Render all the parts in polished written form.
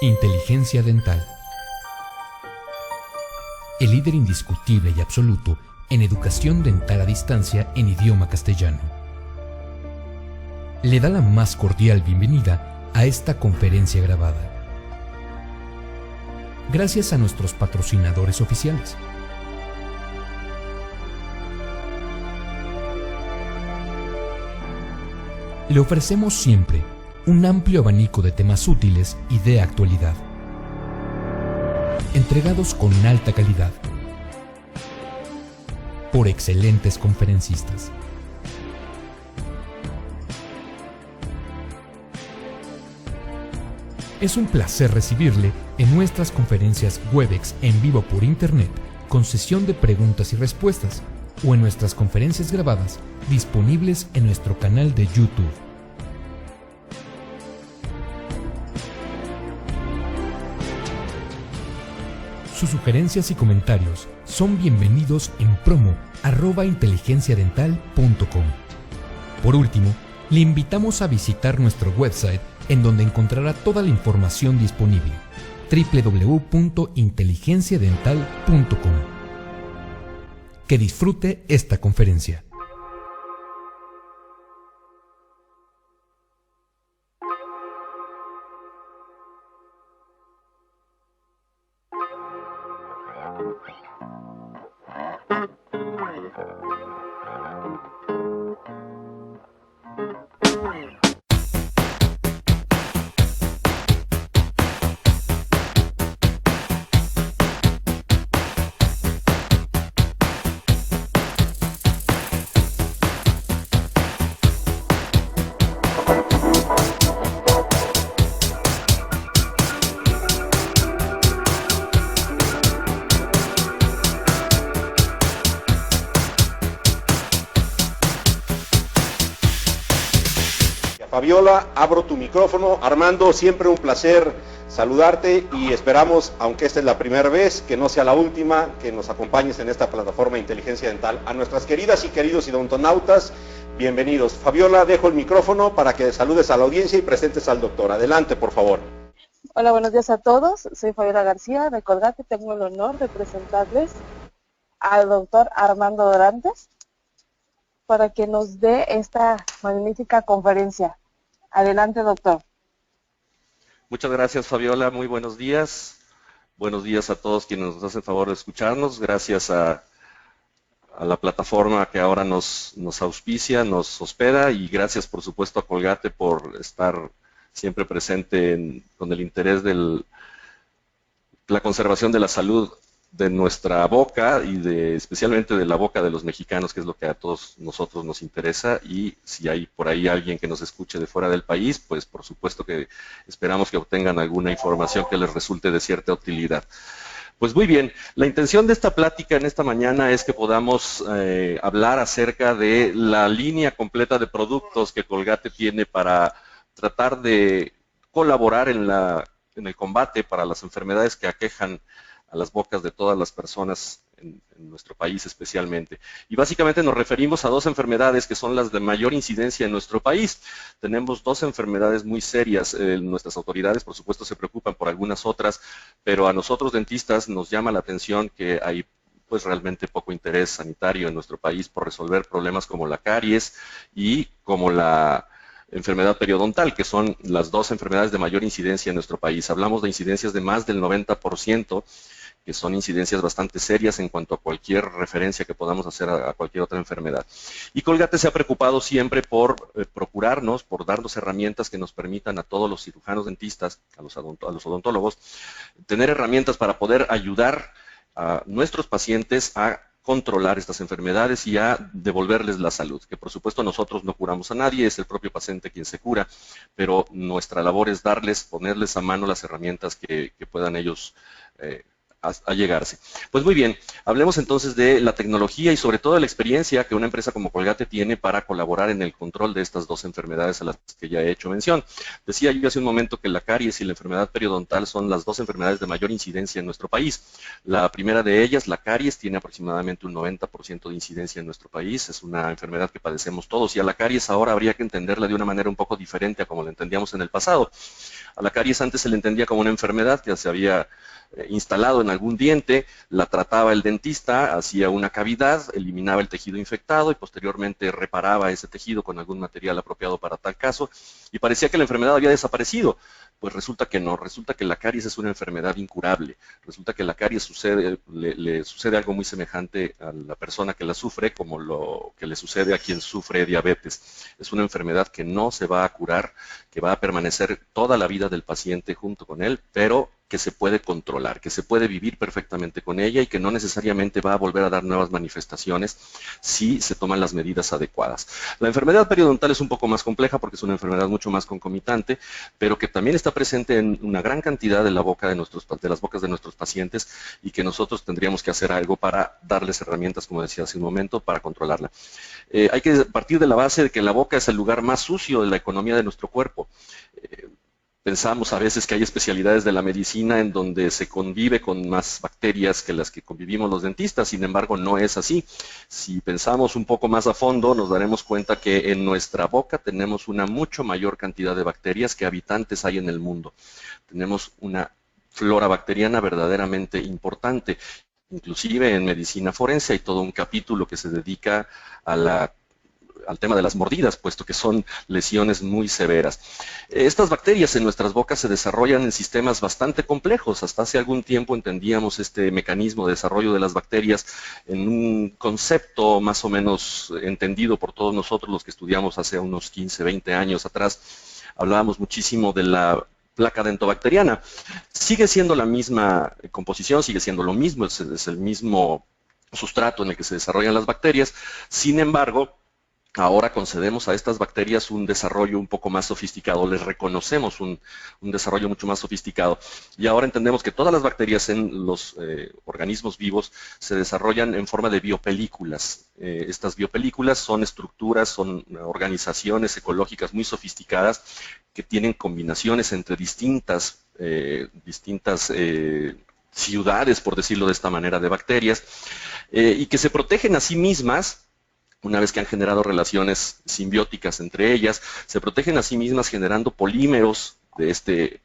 Inteligencia dental. El líder indiscutible y absoluto en educación dental a distancia en idioma castellano. Le da la más cordial bienvenida a esta conferencia grabada. Gracias a nuestros patrocinadores oficiales. Le ofrecemos siempre un amplio abanico de temas útiles y de actualidad, entregados con alta calidad, por excelentes conferencistas. Es un placer recibirle en nuestras conferencias Webex en vivo por Internet, con sesión de preguntas y respuestas, o en nuestras conferencias grabadas disponibles en nuestro canal de YouTube. Sus sugerencias y comentarios son bienvenidos en promo@inteligenciadental.com. Por último, le invitamos a visitar nuestro website, en donde encontrará toda la información disponible: www.inteligenciadental.com. Que disfrute esta conferencia. Fabiola, abro tu micrófono. Armando, siempre un placer saludarte y esperamos, aunque esta es la primera vez, que no sea la última, que nos acompañes en esta plataforma de Inteligencia Dental. A nuestras queridas y queridos odontonautas, bienvenidos. Fabiola, dejo el micrófono para que saludes a la audiencia y presentes al doctor. Adelante, por favor. Hola, buenos días a todos. Soy Fabiola García de Colgate. Tengo el honor de presentarles al doctor Armando Dorantes para que nos dé esta magnífica conferencia. Adelante, doctor. Muchas gracias, Fabiola. Muy buenos días. Buenos días a todos quienes nos hacen favor de escucharnos. Gracias a la plataforma que ahora nos auspicia, nos hospeda, y gracias, por supuesto, a Colgate por estar siempre presente con el interés de la conservación de la salud de nuestra boca y especialmente de la boca de los mexicanos, que es lo que a todos nosotros nos interesa. Y si hay por ahí alguien que nos escuche de fuera del país, pues por supuesto que esperamos que obtengan alguna información que les resulte de cierta utilidad. Pues muy bien, la intención de esta plática en esta mañana es que podamos hablar acerca de la línea completa de productos que Colgate tiene para tratar de colaborar en el combate para las enfermedades que aquejan a las bocas de todas las personas en nuestro país especialmente. Y básicamente nos referimos a dos enfermedades que son las de mayor incidencia en nuestro país. Tenemos dos enfermedades muy serias. Nuestras autoridades, por supuesto, se preocupan por algunas otras, pero a nosotros dentistas nos llama la atención que hay pues realmente poco interés sanitario en nuestro país por resolver problemas como la caries y como la enfermedad periodontal, que son las dos enfermedades de mayor incidencia en nuestro país. Hablamos de incidencias de más del 90%, que son incidencias bastante serias en cuanto a cualquier referencia que podamos hacer a cualquier otra enfermedad. Y Colgate se ha preocupado siempre por procurarnos, por darnos herramientas que nos permitan a todos los cirujanos dentistas, a los odontólogos, tener herramientas para poder ayudar a nuestros pacientes a controlar estas enfermedades y a devolverles la salud, que por supuesto nosotros no curamos a nadie, es el propio paciente quien se cura, pero nuestra labor es ponerles a mano las herramientas que puedan ellos a llegarse. Pues muy bien, hablemos entonces de la tecnología y sobre todo de la experiencia que una empresa como Colgate tiene para colaborar en el control de estas dos enfermedades a las que ya he hecho mención. Decía yo hace un momento que la caries y la enfermedad periodontal son las dos enfermedades de mayor incidencia en nuestro país. La primera de ellas, la caries, tiene aproximadamente un 90% de incidencia en nuestro país. Es una enfermedad que padecemos todos y a la caries ahora habría que entenderla de una manera un poco diferente a como la entendíamos en el pasado. A la caries antes se le entendía como una enfermedad que se había instalado en algún diente, la trataba el dentista, hacía una cavidad, eliminaba el tejido infectado y posteriormente reparaba ese tejido con algún material apropiado para tal caso y parecía que la enfermedad había desaparecido. Pues resulta que no, resulta que la caries es una enfermedad incurable, resulta que la caries le sucede algo muy semejante a la persona que la sufre como lo que le sucede a quien sufre diabetes. Es una enfermedad que no se va a curar, que va a permanecer toda la vida del paciente junto con él, pero que se puede controlar, que se puede vivir perfectamente con ella y que no necesariamente va a volver a dar nuevas manifestaciones si se toman las medidas adecuadas. La enfermedad periodontal es un poco más compleja porque es una enfermedad mucho más concomitante, pero que también está presente en una gran cantidad de la boca de las bocas de nuestros pacientes y que nosotros tendríamos que hacer algo para darles herramientas, como decía hace un momento, para controlarla. Hay que partir de la base de que la boca es el lugar más sucio de la economía de nuestro cuerpo. Pensamos a veces que hay especialidades de la medicina en donde se convive con más bacterias que las que convivimos los dentistas, sin embargo no es así. Si pensamos un poco más a fondo nos daremos cuenta que en nuestra boca tenemos una mucho mayor cantidad de bacterias que habitantes hay en el mundo. Tenemos una flora bacteriana verdaderamente importante. Inclusive en medicina forense hay todo un capítulo que se dedica al tema de las mordidas, puesto que son lesiones muy severas. Estas bacterias en nuestras bocas se desarrollan en sistemas bastante complejos. Hasta hace algún tiempo entendíamos este mecanismo de desarrollo de las bacterias en un concepto más o menos entendido por todos nosotros los que estudiamos hace unos 15, 20 años atrás. Hablábamos muchísimo de la placa dentobacteriana. Sigue siendo la misma composición, sigue siendo lo mismo, es el mismo sustrato en el que se desarrollan las bacterias. Sin embargo, ahora concedemos a estas bacterias un desarrollo un poco más sofisticado, les reconocemos un desarrollo mucho más sofisticado. Y ahora entendemos que todas las bacterias en los organismos vivos se desarrollan en forma de biopelículas. Estas biopelículas son estructuras, son organizaciones ecológicas muy sofisticadas que tienen combinaciones entre distintas ciudades, por decirlo de esta manera, de bacterias, y que se protegen a sí mismas. Una vez que han generado relaciones simbióticas entre ellas, se protegen a sí mismas generando polímeros de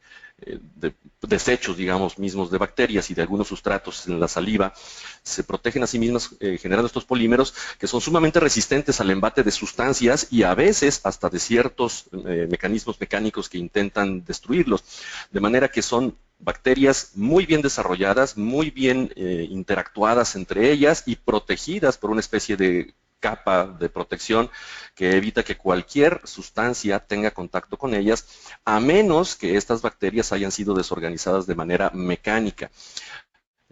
desechos, digamos, mismos de bacterias y de algunos sustratos en la saliva. Se protegen a sí mismas generando estos polímeros que son sumamente resistentes al embate de sustancias y a veces hasta de ciertos mecanismos mecánicos que intentan destruirlos. De manera que son bacterias muy bien desarrolladas, muy bien interactuadas entre ellas y protegidas por una especie de capa de protección que evita que cualquier sustancia tenga contacto con ellas, a menos que estas bacterias hayan sido desorganizadas de manera mecánica.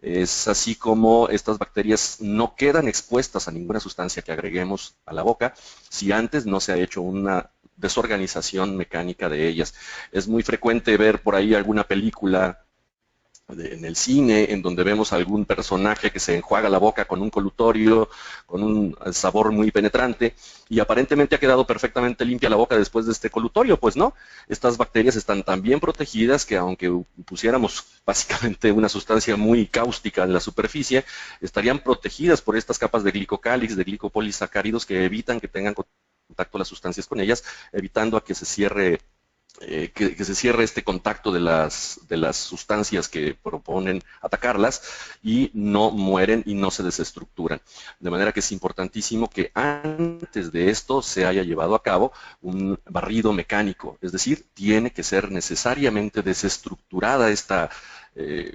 Es así como estas bacterias no quedan expuestas a ninguna sustancia que agreguemos a la boca si antes no se ha hecho una desorganización mecánica de ellas. Es muy frecuente ver por ahí alguna película en el cine, en donde vemos algún personaje que se enjuaga la boca con un colutorio, con un sabor muy penetrante, y aparentemente ha quedado perfectamente limpia la boca después de este colutorio. Pues no, estas bacterias están tan bien protegidas que aunque pusiéramos básicamente una sustancia muy cáustica en la superficie, estarían protegidas por estas capas de glicocálix, de glicopolisacáridos que evitan que tengan contacto las sustancias con ellas, evitando a que se cierre que se cierre este contacto de las sustancias que proponen atacarlas y no mueren y no se desestructuran. De manera que es importantísimo que antes de esto se haya llevado a cabo un barrido mecánico, es decir, tiene que ser necesariamente desestructurada esta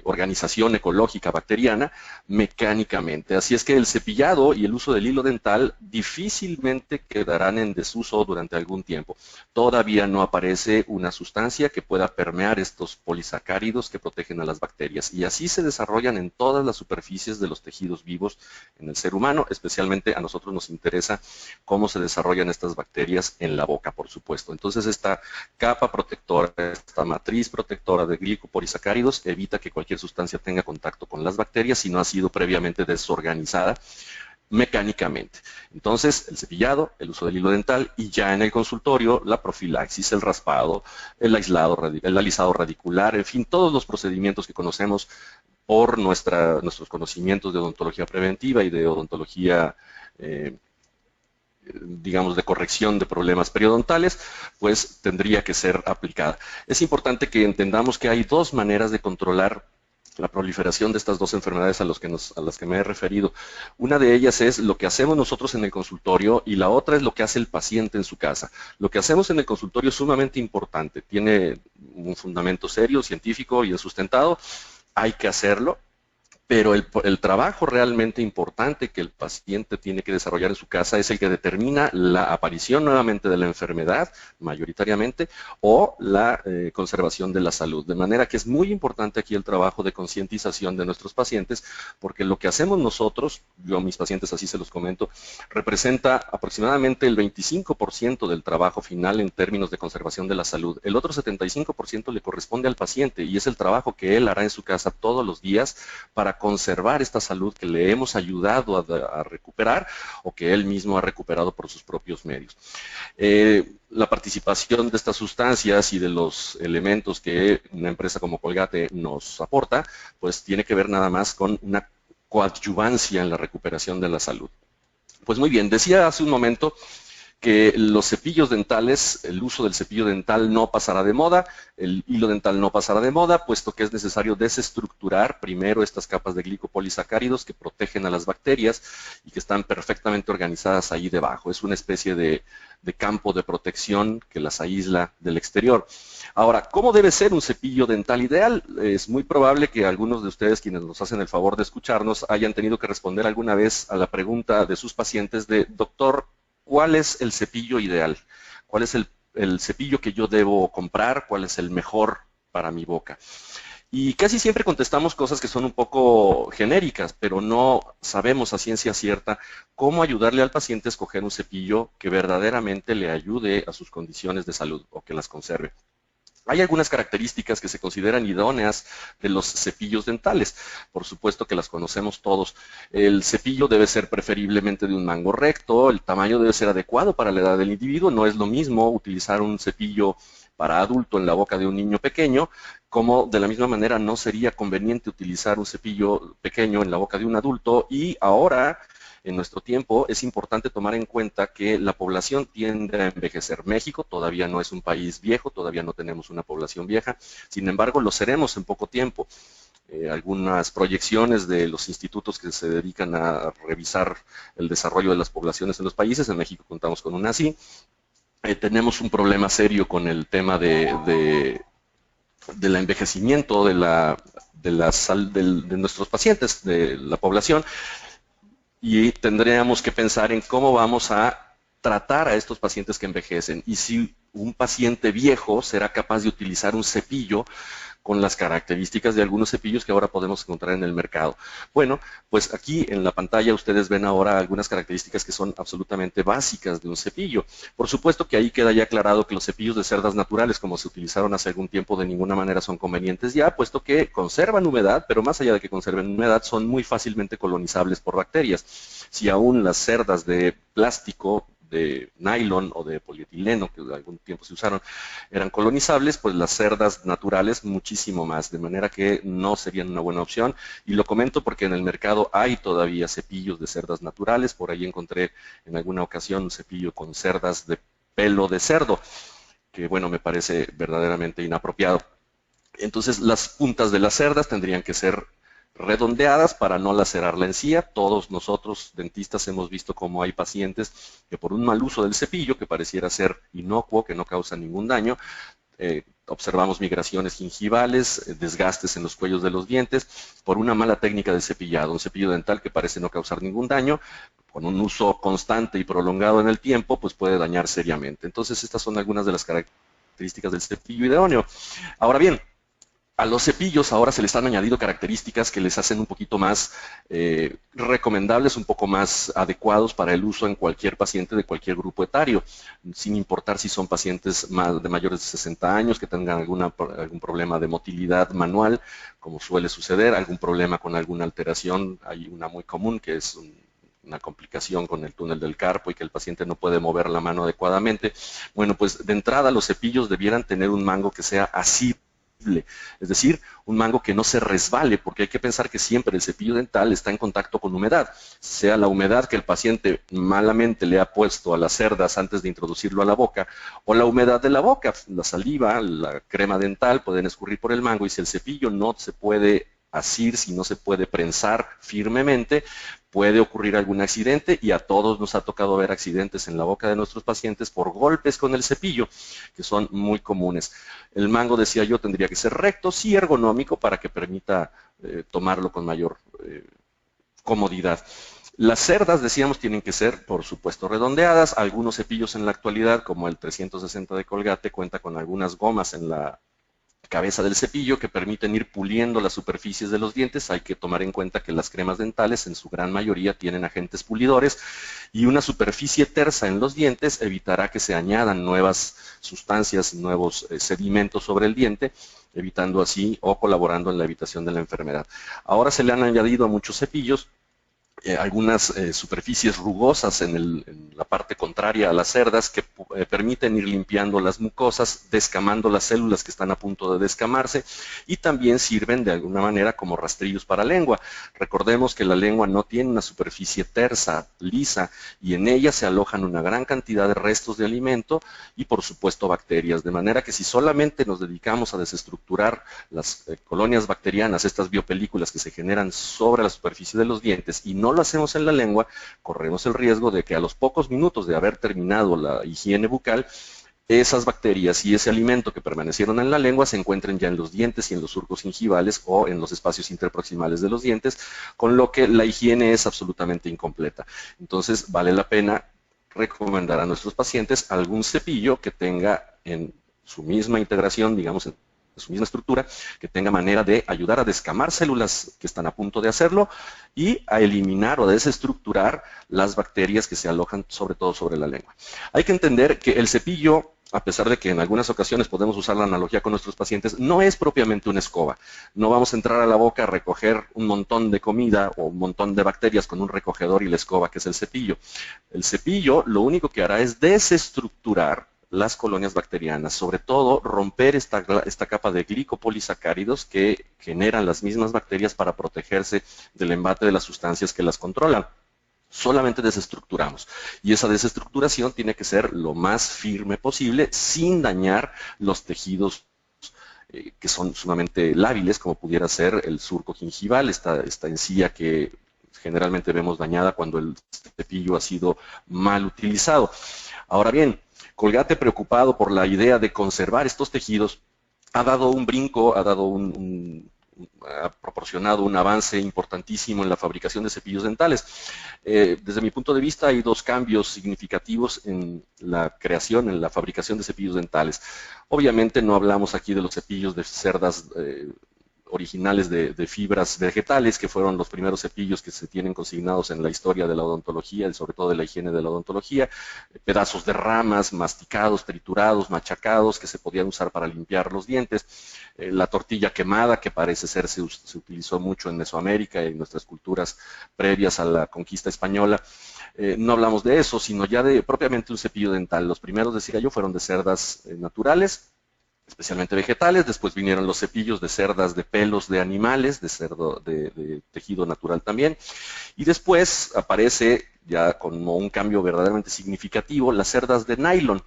organización ecológica bacteriana mecánicamente. Así es que el cepillado y el uso del hilo dental difícilmente quedarán en desuso durante algún tiempo. Todavía no aparece una sustancia que pueda permear estos polisacáridos que protegen a las bacterias, y así se desarrollan en todas las superficies de los tejidos vivos en el ser humano. Especialmente a nosotros nos interesa cómo se desarrollan estas bacterias en la boca, por supuesto. Entonces esta capa protectora, esta matriz protectora de glicopolisacáridos evita evita que cualquier sustancia tenga contacto con las bacterias si no ha sido previamente desorganizada mecánicamente. Entonces, el cepillado, el uso del hilo dental y ya en el consultorio, la profilaxis, el raspado, el alisado radicular, en fin, todos los procedimientos que conocemos por nuestros conocimientos de odontología preventiva y de odontología, digamos, de corrección de problemas periodontales, pues tendría que ser aplicada. Es importante que entendamos que hay dos maneras de controlar la proliferación de estas dos enfermedades a las que me he referido. Una de ellas es lo que hacemos nosotros en el consultorio y la otra es lo que hace el paciente en su casa. Lo que hacemos en el consultorio es sumamente importante, tiene un fundamento serio, científico y es sustentado, hay que hacerlo. Pero el trabajo realmente importante que el paciente tiene que desarrollar en su casa es el que determina la aparición nuevamente de la enfermedad, mayoritariamente, o la conservación de la salud. De manera que es muy importante aquí el trabajo de concientización de nuestros pacientes, porque lo que hacemos nosotros, yo a mis pacientes así se los comento, representa aproximadamente el 25% del trabajo final en términos de conservación de la salud. El otro 75% le corresponde al paciente y es el trabajo que él hará en su casa todos los días para conservar esta salud que le hemos ayudado a recuperar o que él mismo ha recuperado por sus propios medios. La participación de estas sustancias y de los elementos que una empresa como Colgate nos aporta, pues tiene que ver nada más con una coadyuvancia en la recuperación de la salud. Pues muy bien, decía hace un momento que los cepillos dentales, el uso del cepillo dental no pasará de moda, el hilo dental no pasará de moda, puesto que es necesario desestructurar primero estas capas de glicopolisacáridos que protegen a las bacterias y que están perfectamente organizadas ahí debajo. Es una especie de campo de protección que las aísla del exterior. Ahora, ¿cómo debe ser un cepillo dental ideal? Es muy probable que algunos de ustedes, quienes nos hacen el favor de escucharnos, hayan tenido que responder alguna vez a la pregunta de sus pacientes de, doctor, ¿cuál es el cepillo ideal? ¿Cuál es el cepillo que yo debo comprar? ¿Cuál es el mejor para mi boca? Y casi siempre contestamos cosas que son un poco genéricas, pero no sabemos a ciencia cierta cómo ayudarle al paciente a escoger un cepillo que verdaderamente le ayude a sus condiciones de salud o que las conserve. Hay algunas características que se consideran idóneas de los cepillos dentales. Por supuesto que las conocemos todos. El cepillo debe ser preferiblemente de un mango recto, el tamaño debe ser adecuado para la edad del individuo. No es lo mismo utilizar un cepillo para adulto en la boca de un niño pequeño, como de la misma manera no sería conveniente utilizar un cepillo pequeño en la boca de un adulto. Y ahora, en nuestro tiempo, es importante tomar en cuenta que la población tiende a envejecer. México todavía no es un país viejo, todavía no tenemos una población vieja, sin embargo lo seremos en poco tiempo. Algunas proyecciones de los institutos que se dedican a revisar el desarrollo de las poblaciones en los países, en México contamos con una así. Tenemos un problema serio con el tema del envejecimiento de nuestros pacientes, de la población, y tendríamos que pensar en cómo vamos a tratar a estos pacientes que envejecen y si un paciente viejo será capaz de utilizar un cepillo con las características de algunos cepillos que ahora podemos encontrar en el mercado. Bueno, pues aquí en la pantalla ustedes ven ahora algunas características que son absolutamente básicas de un cepillo. Por supuesto que ahí queda ya aclarado que los cepillos de cerdas naturales, como se utilizaron hace algún tiempo, de ninguna manera son convenientes ya, puesto que conservan humedad, pero más allá de que conserven humedad, son muy fácilmente colonizables por bacterias. Si aún las cerdas de plástico, de nylon o de polietileno, que algún tiempo se usaron, eran colonizables, pues las cerdas naturales muchísimo más, de manera que no serían una buena opción. Y lo comento porque en el mercado hay todavía cepillos de cerdas naturales. Por ahí encontré en alguna ocasión un cepillo con cerdas de pelo de cerdo, que bueno, me parece verdaderamente inapropiado. Entonces las puntas de las cerdas tendrían que ser redondeadas para no lacerar la encía. Todos nosotros, dentistas, hemos visto cómo hay pacientes que por un mal uso del cepillo, que pareciera ser inocuo, que no causa ningún daño, observamos migraciones gingivales, desgastes en los cuellos de los dientes, por una mala técnica de cepillado. Un cepillo dental que parece no causar ningún daño, con un uso constante y prolongado en el tiempo, pues puede dañar seriamente. Entonces, estas son algunas de las características del cepillo idóneo. Ahora bien, A los cepillos ahora se les han añadido características que les hacen un poquito más recomendables, un poco más adecuados para el uso en cualquier paciente de cualquier grupo etario, sin importar si son pacientes de mayores de 60 años, que tengan algún problema de motilidad manual, como suele suceder, algún problema con alguna alteración. Hay una muy común que es una complicación con el túnel del carpo y que el paciente no puede mover la mano adecuadamente. Bueno, pues de entrada los cepillos debieran tener un mango que sea así, es decir, un mango que no se resbale, porque hay que pensar que siempre el cepillo dental está en contacto con humedad, sea la humedad que el paciente malamente le ha puesto a las cerdas antes de introducirlo a la boca, o la humedad de la boca, la saliva, la crema dental pueden escurrir por el mango, y si el cepillo no se puede asir, si no se puede prensar firmemente, puede ocurrir algún accidente, y a todos nos ha tocado ver accidentes en la boca de nuestros pacientes por golpes con el cepillo, que son muy comunes. El mango, decía yo, tendría que ser recto, sí ergonómico, para que permita tomarlo con mayor comodidad. Las cerdas, decíamos, tienen que ser, por supuesto, redondeadas. Algunos cepillos en la actualidad, como el 360 de Colgate, cuenta con algunas gomas en la cabeza del cepillo que permiten ir puliendo las superficies de los dientes. Hay que tomar en cuenta que las cremas dentales en su gran mayoría tienen agentes pulidores, y una superficie tersa en los dientes evitará que se añadan nuevas sustancias, nuevos sedimentos sobre el diente, evitando así o colaborando en la evitación de la enfermedad. Ahora se le han añadido a muchos cepillos algunas superficies rugosas en la parte contraria a las cerdas que permiten ir limpiando las mucosas, descamando las células que están a punto de descamarse, y también sirven de alguna manera como rastrillos para lengua. Recordemos que la lengua no tiene una superficie tersa, lisa, y en ella se alojan una gran cantidad de restos de alimento y por supuesto bacterias, de manera que si solamente nos dedicamos a desestructurar las colonias bacterianas, estas biopelículas que se generan sobre la superficie de los dientes, y no lo hacemos en la lengua, corremos el riesgo de que a los pocos minutos de haber terminado la higiene bucal, esas bacterias y ese alimento que permanecieron en la lengua se encuentren ya en los dientes y en los surcos gingivales o en los espacios interproximales de los dientes, con lo que la higiene es absolutamente incompleta. Entonces vale la pena recomendar a nuestros pacientes algún cepillo que tenga en su misma integración, digamos, en su misma estructura, que tenga manera de ayudar a descamar células que están a punto de hacerlo y a eliminar o desestructurar las bacterias que se alojan sobre todo sobre la lengua. Hay que entender que el cepillo, a pesar de que en algunas ocasiones podemos usar la analogía con nuestros pacientes, no es propiamente una escoba. No vamos a entrar a la boca a recoger un montón de comida o un montón de bacterias con un recogedor y la escoba que es el cepillo. El cepillo lo único que hará es desestructurar las colonias bacterianas, sobre todo romper esta capa de glicopolisacáridos que generan las mismas bacterias para protegerse del embate de las sustancias que las controlan. Solamente desestructuramos, y esa desestructuración tiene que ser lo más firme posible sin dañar los tejidos que son sumamente lábiles, como pudiera ser el surco gingival, esta encía que generalmente vemos dañada cuando el cepillo ha sido mal utilizado. Ahora bien, Colgate, preocupado por la idea de conservar estos tejidos, ha dado un brinco, ha proporcionado un avance importantísimo en la fabricación de cepillos dentales. Desde mi punto de vista hay dos cambios significativos en la creación, en la fabricación de cepillos dentales. Obviamente no hablamos aquí de los cepillos de cerdas originales de fibras vegetales, que fueron los primeros cepillos que se tienen consignados en la historia de la odontología y sobre todo de la higiene de la odontología, pedazos de ramas masticados, triturados, machacados, que se podían usar para limpiar los dientes, la tortilla quemada, que parece ser se utilizó mucho en Mesoamérica y en nuestras culturas previas a la conquista española. No hablamos de eso, sino ya de propiamente un cepillo dental. Los primeros, decía yo, fueron de cerdas naturales, especialmente vegetales. Después vinieron los cepillos de cerdas de pelos de animales, de tejido natural también, y después aparece ya como un cambio verdaderamente significativo las cerdas de nylon.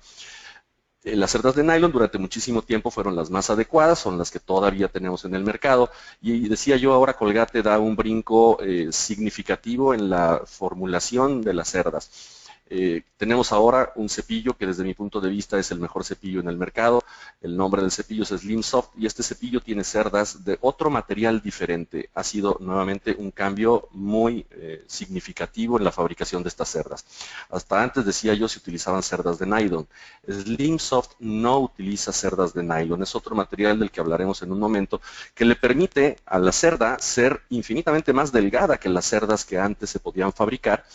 Las cerdas de nylon durante muchísimo tiempo fueron las más adecuadas, son las que todavía tenemos en el mercado, y decía yo, ahora Colgate da un brinco significativo en la formulación de las cerdas. Tenemos ahora un cepillo que desde mi punto de vista es el mejor cepillo en el mercado. El nombre del cepillo es Slim Soft y este cepillo tiene cerdas de otro material diferente. Ha sido nuevamente un cambio muy significativo en la fabricación de estas cerdas. Hasta antes, decía yo, se utilizaban cerdas de nylon. Slim Soft no utiliza cerdas de nylon. Es otro material del que hablaremos en un momento que le permite a la cerda ser infinitamente más delgada que las cerdas que antes se podían fabricar,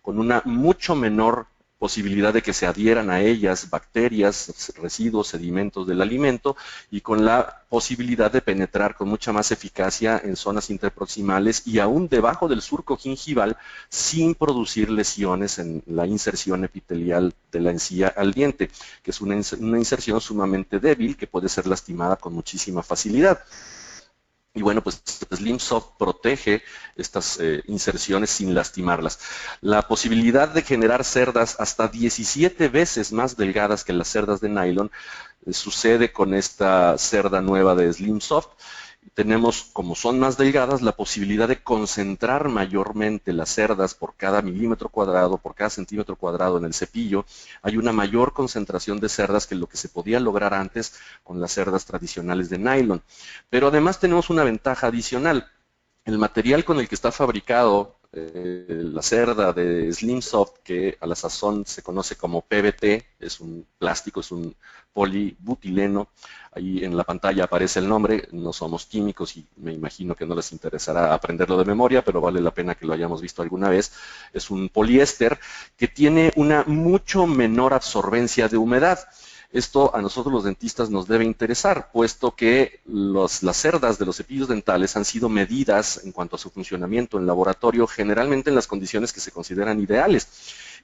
con una mucho menor posibilidad de que se adhieran a ellas bacterias, residuos, sedimentos del alimento y con la posibilidad de penetrar con mucha más eficacia en zonas interproximales y aún debajo del surco gingival sin producir lesiones en la inserción epitelial de la encía al diente, que es una inserción sumamente débil que puede ser lastimada con muchísima facilidad. Y bueno, pues Slim Soft protege estas inserciones sin lastimarlas. La posibilidad de generar cerdas hasta 17 veces más delgadas que las cerdas de nylon sucede con esta cerda nueva de Slim Soft. Tenemos, como son más delgadas, la posibilidad de concentrar mayormente las cerdas por cada milímetro cuadrado, por cada centímetro cuadrado en el cepillo. Hay una mayor concentración de cerdas que lo que se podía lograr antes con las cerdas tradicionales de nylon. Pero además tenemos una ventaja adicional. El material con el que está fabricado la cerda de Slim Soft, que a la sazón se conoce como PBT, es un plástico, es un polibutileno. Ahí en la pantalla aparece el nombre, no somos químicos y me imagino que no les interesará aprenderlo de memoria, pero vale la pena que lo hayamos visto alguna vez. Es un poliéster que tiene una mucho menor absorbencia de humedad. Esto a nosotros los dentistas nos debe interesar, puesto que las cerdas de los cepillos dentales han sido medidas en cuanto a su funcionamiento en laboratorio, generalmente en las condiciones que se consideran ideales.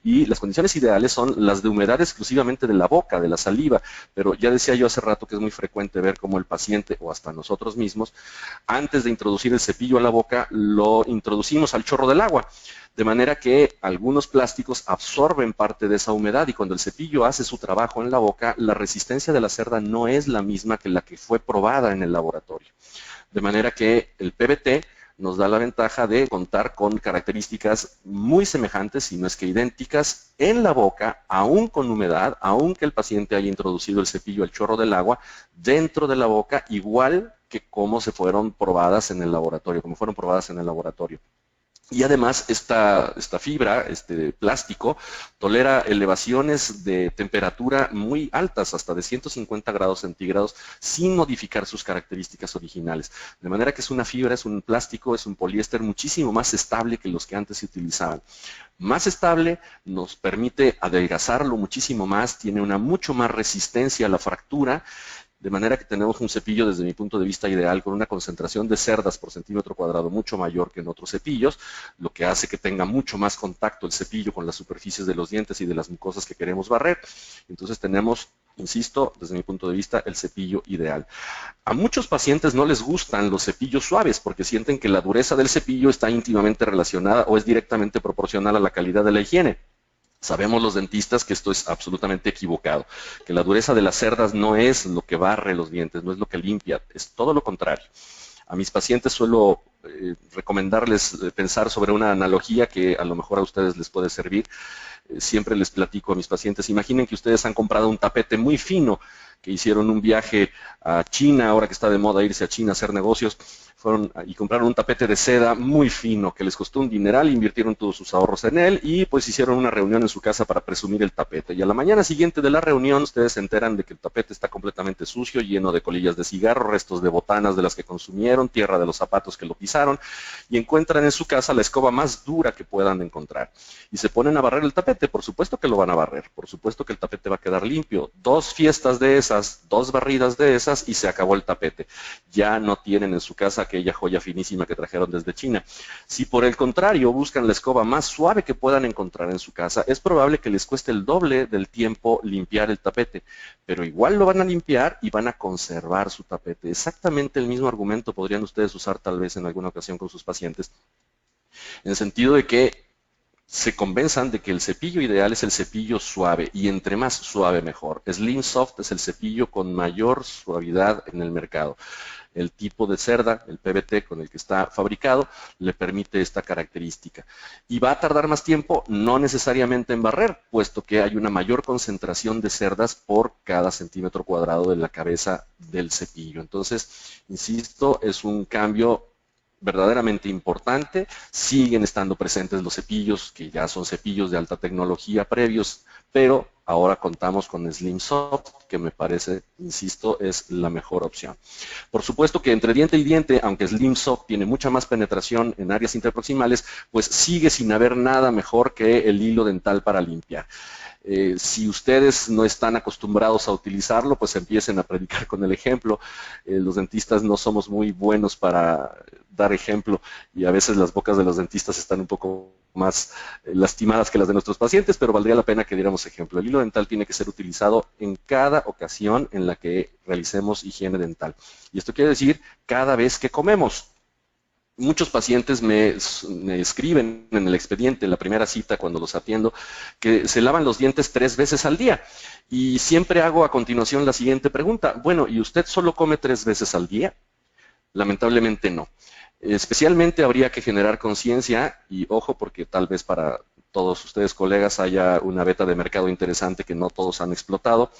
Y las condiciones ideales son las de humedad exclusivamente de la boca, de la saliva, pero ya decía yo hace rato que es muy frecuente ver cómo el paciente, o hasta nosotros mismos, antes de introducir el cepillo a la boca, lo introducimos al chorro del agua. De manera que algunos plásticos absorben parte de esa humedad y cuando el cepillo hace su trabajo en la boca, la resistencia de la cerda no es la misma que la que fue probada en el laboratorio. De manera que el PBT nos da la ventaja de contar con características muy semejantes, si no es que idénticas, en la boca, aún con humedad, aún que el paciente haya introducido el cepillo al chorro del agua, dentro de la boca, igual que como se fueron probadas en el laboratorio, como fueron probadas en el laboratorio. Y además esta fibra, este plástico, tolera elevaciones de temperatura muy altas, hasta de 150 grados centígrados, sin modificar sus características originales. De manera que es una fibra, es un plástico, es un poliéster muchísimo más estable que los que antes se utilizaban. Más estable, nos permite adelgazarlo muchísimo más, tiene una mucho más resistencia a la fractura. De manera que tenemos un cepillo, desde mi punto de vista ideal, con una concentración de cerdas por centímetro cuadrado mucho mayor que en otros cepillos, lo que hace que tenga mucho más contacto el cepillo con las superficies de los dientes y de las mucosas que queremos barrer. Entonces tenemos, insisto, desde mi punto de vista, el cepillo ideal. A muchos pacientes no les gustan los cepillos suaves porque sienten que la dureza del cepillo está íntimamente relacionada o es directamente proporcional a la calidad de la higiene. Sabemos los dentistas que esto es absolutamente equivocado, que la dureza de las cerdas no es lo que barre los dientes, no es lo que limpia, es todo lo contrario. A mis pacientes suelo recomendarles pensar sobre una analogía que a lo mejor a ustedes les puede servir. Siempre les platico a mis pacientes, imaginen que ustedes han comprado un tapete muy fino, que hicieron un viaje a China, ahora que está de moda irse a China a hacer negocios, fueron y compraron un tapete de seda muy fino que les costó un dineral, invirtieron todos sus ahorros en él y pues hicieron una reunión en su casa para presumir el tapete. Y a la mañana siguiente de la reunión ustedes se enteran de que el tapete está completamente sucio, lleno de colillas de cigarro, restos de botanas de las que consumieron, tierra de los zapatos que lo pisaron y encuentran en su casa la escoba más dura que puedan encontrar. Y se ponen a barrer el tapete, por supuesto que lo van a barrer, por supuesto que el tapete va a quedar limpio. 2 fiestas de esas, 2 barridas de esas y se acabó el tapete. Ya no tienen en su casa aquella joya finísima que trajeron desde China. Si por el contrario buscan la escoba más suave que puedan encontrar en su casa, es probable que les cueste el doble del tiempo limpiar el tapete, pero igual lo van a limpiar y van a conservar su tapete. Exactamente el mismo argumento podrían ustedes usar tal vez en alguna ocasión con sus pacientes, en el sentido de que se convenzan de que el cepillo ideal es el cepillo suave, y entre más suave mejor. Slim Soft es el cepillo con mayor suavidad en el mercado. El tipo de cerda, el PVT con el que está fabricado, le permite esta característica. ¿Y va a tardar más tiempo? No necesariamente en barrer, puesto que hay una mayor concentración de cerdas por cada centímetro cuadrado de la cabeza del cepillo. Entonces, insisto, es un cambio verdaderamente importante. Siguen estando presentes los cepillos, que ya son cepillos de alta tecnología previos, pero ahora contamos con Slim Soft, que me parece, insisto, es la mejor opción. Por supuesto que entre diente y diente, aunque Slim Soft tiene mucha más penetración en áreas interproximales, pues sigue sin haber nada mejor que el hilo dental para limpiar. Si ustedes no están acostumbrados a utilizarlo, pues empiecen a predicar con el ejemplo. Los dentistas no somos muy buenos para dar ejemplo, y a veces las bocas de los dentistas están un poco más lastimadas que las de nuestros pacientes, pero valdría la pena que diéramos ejemplo. El hilo dental tiene que ser utilizado en cada ocasión en la que realicemos higiene dental. Y esto quiere decir cada vez que comemos. Muchos pacientes me escriben en el expediente, en la primera cita cuando los atiendo, que se lavan los dientes 3 veces al día. Y siempre hago a continuación la siguiente pregunta. Bueno, ¿y usted solo come 3 veces al día? Lamentablemente no. Especialmente habría que generar conciencia, y ojo, porque tal vez para todos ustedes, colegas, haya una beta de mercado interesante que no todos han explotado.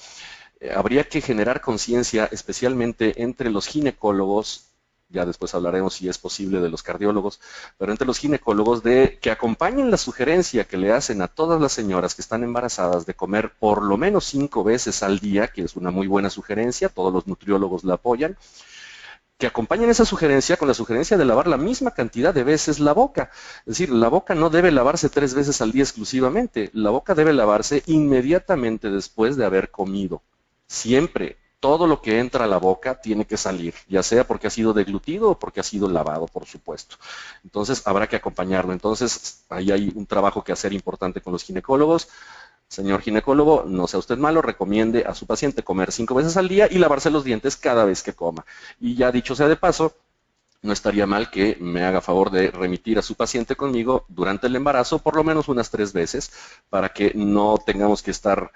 Habría que generar conciencia, especialmente entre los ginecólogos. Ya después hablaremos si es posible de los cardiólogos, pero entre los ginecólogos, de que acompañen la sugerencia que le hacen a todas las señoras que están embarazadas de comer por lo menos 5 veces al día, que es una muy buena sugerencia, todos los nutriólogos la apoyan, que acompañen esa sugerencia con la sugerencia de lavar la misma cantidad de veces la boca. Es decir, la boca no debe lavarse 3 veces al día exclusivamente, la boca debe lavarse inmediatamente después de haber comido, siempre. Todo lo que entra a la boca tiene que salir, ya sea porque ha sido deglutido o porque ha sido lavado, por supuesto. Entonces, habrá que acompañarlo. Entonces, ahí hay un trabajo que hacer importante con los ginecólogos. Señor ginecólogo, no sea usted malo, recomiende a su paciente comer 5 veces al día y lavarse los dientes cada vez que coma. Y ya dicho sea de paso, no estaría mal que me haga favor de remitir a su paciente conmigo durante el embarazo por lo menos unas 3 veces, para que no tengamos que estar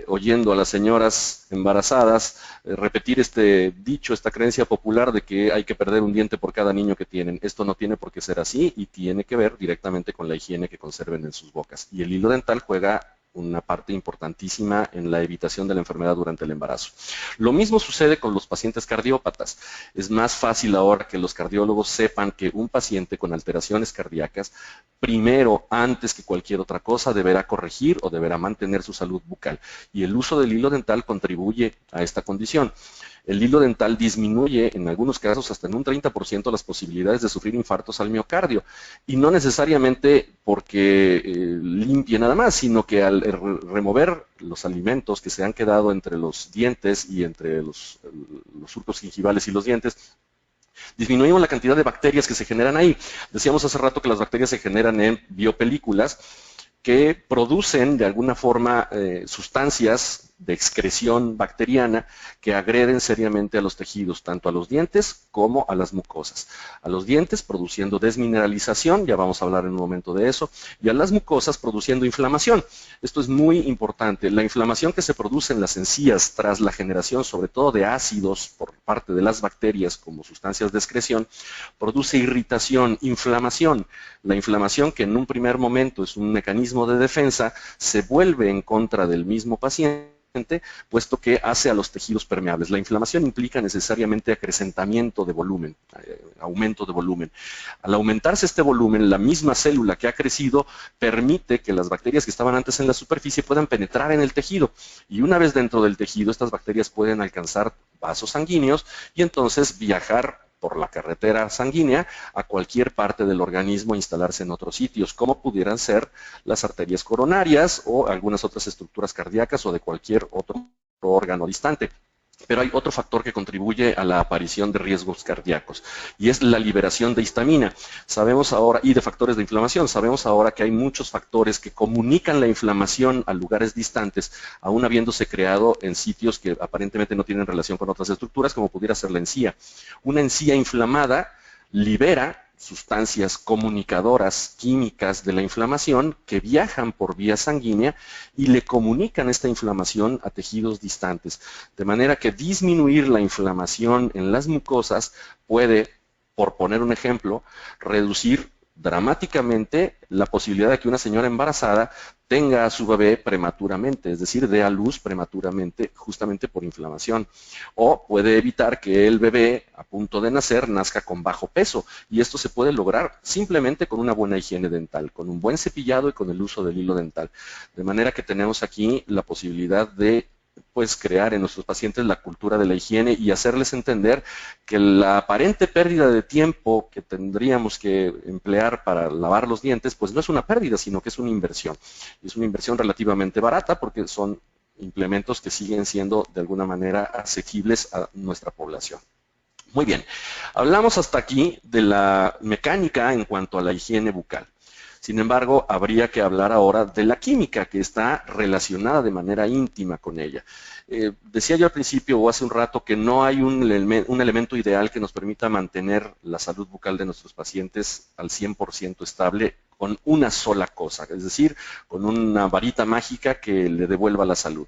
oyendo a las señoras embarazadas repetir este dicho, esta creencia popular de que hay que perder un diente por cada niño que tienen. Esto no tiene por qué ser así y tiene que ver directamente con la higiene que conserven en sus bocas. Y el hilo dental juega una parte importantísima en la evitación de la enfermedad durante el embarazo. Lo mismo sucede con los pacientes cardiópatas. Es más fácil ahora que los cardiólogos sepan que un paciente con alteraciones cardíacas, primero, antes que cualquier otra cosa, deberá corregir o deberá mantener su salud bucal. Y el uso del hilo dental contribuye a esta condición. El hilo dental disminuye, en algunos casos, hasta en un 30% las posibilidades de sufrir infartos al miocardio. Y no necesariamente porque limpie nada más, sino que al remover los alimentos que se han quedado entre los dientes y entre los surcos gingivales y los dientes, disminuimos la cantidad de bacterias que se generan ahí. Decíamos hace rato que las bacterias se generan en biopelículas que producen de alguna forma sustancias de excreción bacteriana que agreden seriamente a los tejidos, tanto a los dientes como a las mucosas. A los dientes produciendo desmineralización, ya vamos a hablar en un momento de eso, y a las mucosas produciendo inflamación. Esto es muy importante. La inflamación que se produce en las encías tras la generación, sobre todo de ácidos por parte de las bacterias como sustancias de excreción, produce irritación, inflamación. La inflamación, que en un primer momento es un mecanismo de defensa, se vuelve en contra del mismo paciente, puesto que hace a los tejidos permeables. La inflamación implica necesariamente acrecentamiento de volumen, aumento de volumen. Al aumentarse este volumen, la misma célula que ha crecido permite que las bacterias que estaban antes en la superficie puedan penetrar en el tejido. Y una vez dentro del tejido, estas bacterias pueden alcanzar vasos sanguíneos y entonces viajar por la carretera sanguínea a cualquier parte del organismo e instalarse en otros sitios, como pudieran ser las arterias coronarias o algunas otras estructuras cardíacas o de cualquier otro órgano distante. Pero hay otro factor que contribuye a la aparición de riesgos cardíacos y es la liberación de histamina. Sabemos ahora, y de factores de inflamación, sabemos ahora que hay muchos factores que comunican la inflamación a lugares distantes, aún habiéndose creado en sitios que aparentemente no tienen relación con otras estructuras, como pudiera ser la encía. Una encía inflamada libera sustancias comunicadoras químicas de la inflamación que viajan por vía sanguínea y le comunican esta inflamación a tejidos distantes. De manera que disminuir la inflamación en las mucosas puede, por poner un ejemplo, reducir dramáticamente la posibilidad de que una señora embarazada tenga a su bebé prematuramente, es decir, dé a luz prematuramente justamente por inflamación. O puede evitar que el bebé a punto de nacer nazca con bajo peso, y esto se puede lograr simplemente con una buena higiene dental, con un buen cepillado y con el uso del hilo dental. De manera que tenemos aquí la posibilidad de crear en nuestros pacientes la cultura de la higiene y hacerles entender que la aparente pérdida de tiempo que tendríamos que emplear para lavar los dientes, pues no es una pérdida, sino que es una inversión. Y es una inversión relativamente barata porque son implementos que siguen siendo de alguna manera asequibles a nuestra población. Muy bien, hablamos hasta aquí de la mecánica en cuanto a la higiene bucal. Sin embargo, habría que hablar ahora de la química, que está relacionada de manera íntima con ella. Decía yo al principio o hace un rato que no hay un elemento ideal que nos permita mantener la salud bucal de nuestros pacientes al 100% estable con una sola cosa, es decir, con una varita mágica que le devuelva la salud.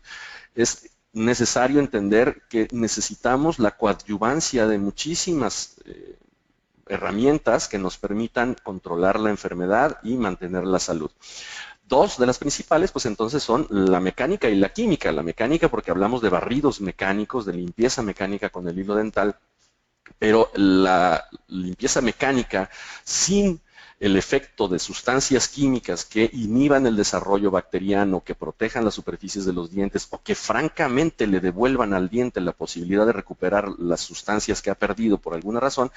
Es necesario entender que necesitamos la coadyuvancia de muchísimas herramientas que nos permitan controlar la enfermedad y mantener la salud. Dos de las principales, pues entonces son la mecánica y la química. La mecánica porque hablamos de barridos mecánicos, de limpieza mecánica con el hilo dental, pero la limpieza mecánica sin el efecto de sustancias químicas que inhiban el desarrollo bacteriano, que protejan las superficies de los dientes o que francamente le devuelvan al diente la posibilidad de recuperar las sustancias que ha perdido por alguna razón,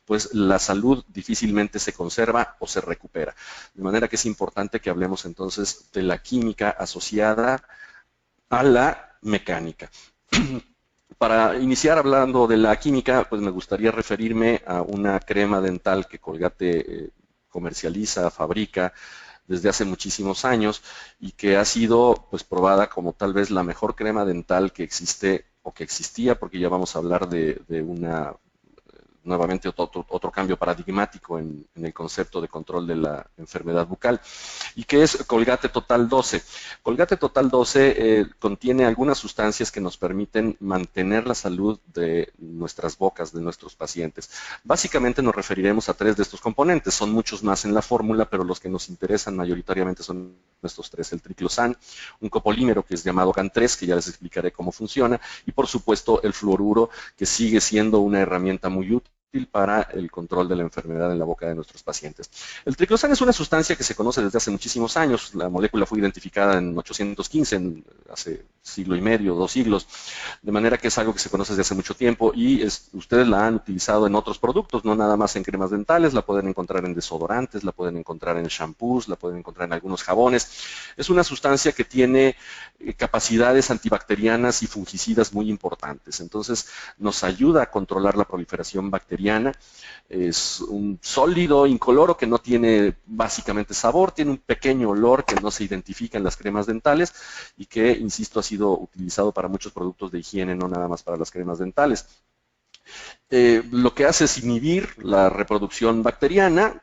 pues la salud difícilmente se conserva o se recupera. De manera que es importante que hablemos entonces de la química asociada a la mecánica. Para iniciar hablando de la química, pues me gustaría referirme a una crema dental que Colgate comercializa, fabrica desde hace muchísimos años y que ha sido pues probada como tal vez la mejor crema dental que existe o que existía, porque ya vamos a hablar de una nuevamente otro cambio paradigmático en el concepto de control de la enfermedad bucal, y que es Colgate Total 12. Colgate Total 12 contiene algunas sustancias que nos permiten mantener la salud de nuestras bocas, de nuestros pacientes. Básicamente nos referiremos a tres de estos componentes, son muchos más en la fórmula, pero los que nos interesan mayoritariamente son estos tres: el triclosan, un copolímero que es llamado GAN3, que ya les explicaré cómo funciona, y por supuesto el fluoruro, que sigue siendo una herramienta muy útil para el control de la enfermedad en la boca de nuestros pacientes. El triclosan es una sustancia que se conoce desde hace muchísimos años. La molécula fue identificada en 815, hace siglo y medio, 2 siglos, de manera que es algo que se conoce desde hace mucho tiempo y ustedes la han utilizado en otros productos, no nada más en cremas dentales, la pueden encontrar en desodorantes, la pueden encontrar en shampoos, la pueden encontrar en algunos jabones. Es una sustancia que tiene capacidades antibacterianas y fungicidas muy importantes, entonces nos ayuda a controlar la proliferación bacteriana. Es un sólido incoloro que no tiene básicamente sabor, tiene un pequeño olor que no se identifica en las cremas dentales y que, insisto, ha sido utilizado para muchos productos de higiene, no nada más para las cremas dentales. Lo que hace es inhibir la reproducción bacteriana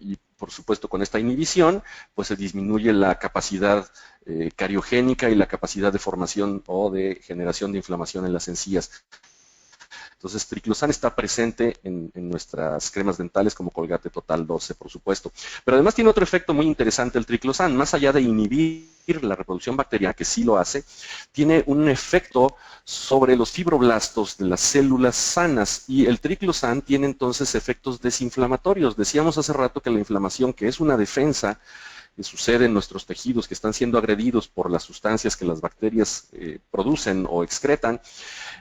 y, por supuesto, con esta inhibición, pues se disminuye la capacidad cariogénica y la capacidad de formación o de generación de inflamación en las encías. Entonces, triclosan está presente en nuestras cremas dentales como Colgate Total 12, por supuesto. Pero además tiene otro efecto muy interesante el triclosan. Más allá de inhibir la reproducción bacteriana, que sí lo hace, tiene un efecto sobre los fibroblastos de las células sanas. Y el triclosan tiene entonces efectos desinflamatorios. Decíamos hace rato que la inflamación, que es una defensa que sucede en nuestros tejidos que están siendo agredidos por las sustancias que las bacterias producen o excretan,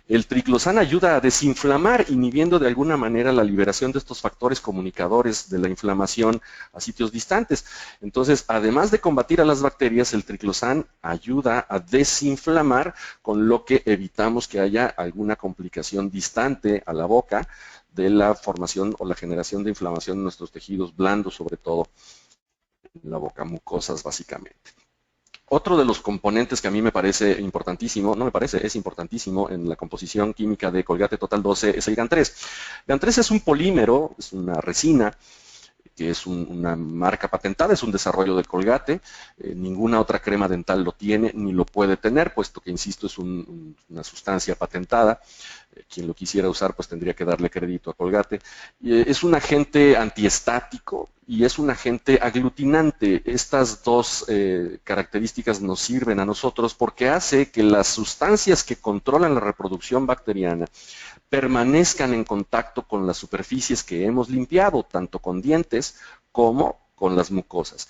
el triclosan ayuda a desinflamar, inhibiendo de alguna manera la liberación de estos factores comunicadores de la inflamación a sitios distantes. Entonces, además de combatir a las bacterias, el triclosan ayuda a desinflamar, con lo que evitamos que haya alguna complicación distante a la boca de la formación o la generación de inflamación en nuestros tejidos blandos, sobre todo en la boca, mucosas básicamente. Otro de los componentes que a mí me parece importantísimo, no me parece, es importantísimo en la composición química de Colgate Total 12 es el GAN3. GAN3 es un polímero, es una resina que es una marca patentada, es un desarrollo de Colgate. Ninguna otra crema dental lo tiene ni lo puede tener, puesto que, insisto, es una sustancia patentada. Quien lo quisiera usar pues tendría que darle crédito a Colgate. Es un agente antiestático y es un agente aglutinante. Estas dos características nos sirven a nosotros porque hace que las sustancias que controlan la reproducción bacteriana permanezcan en contacto con las superficies que hemos limpiado, tanto con dientes como con las mucosas.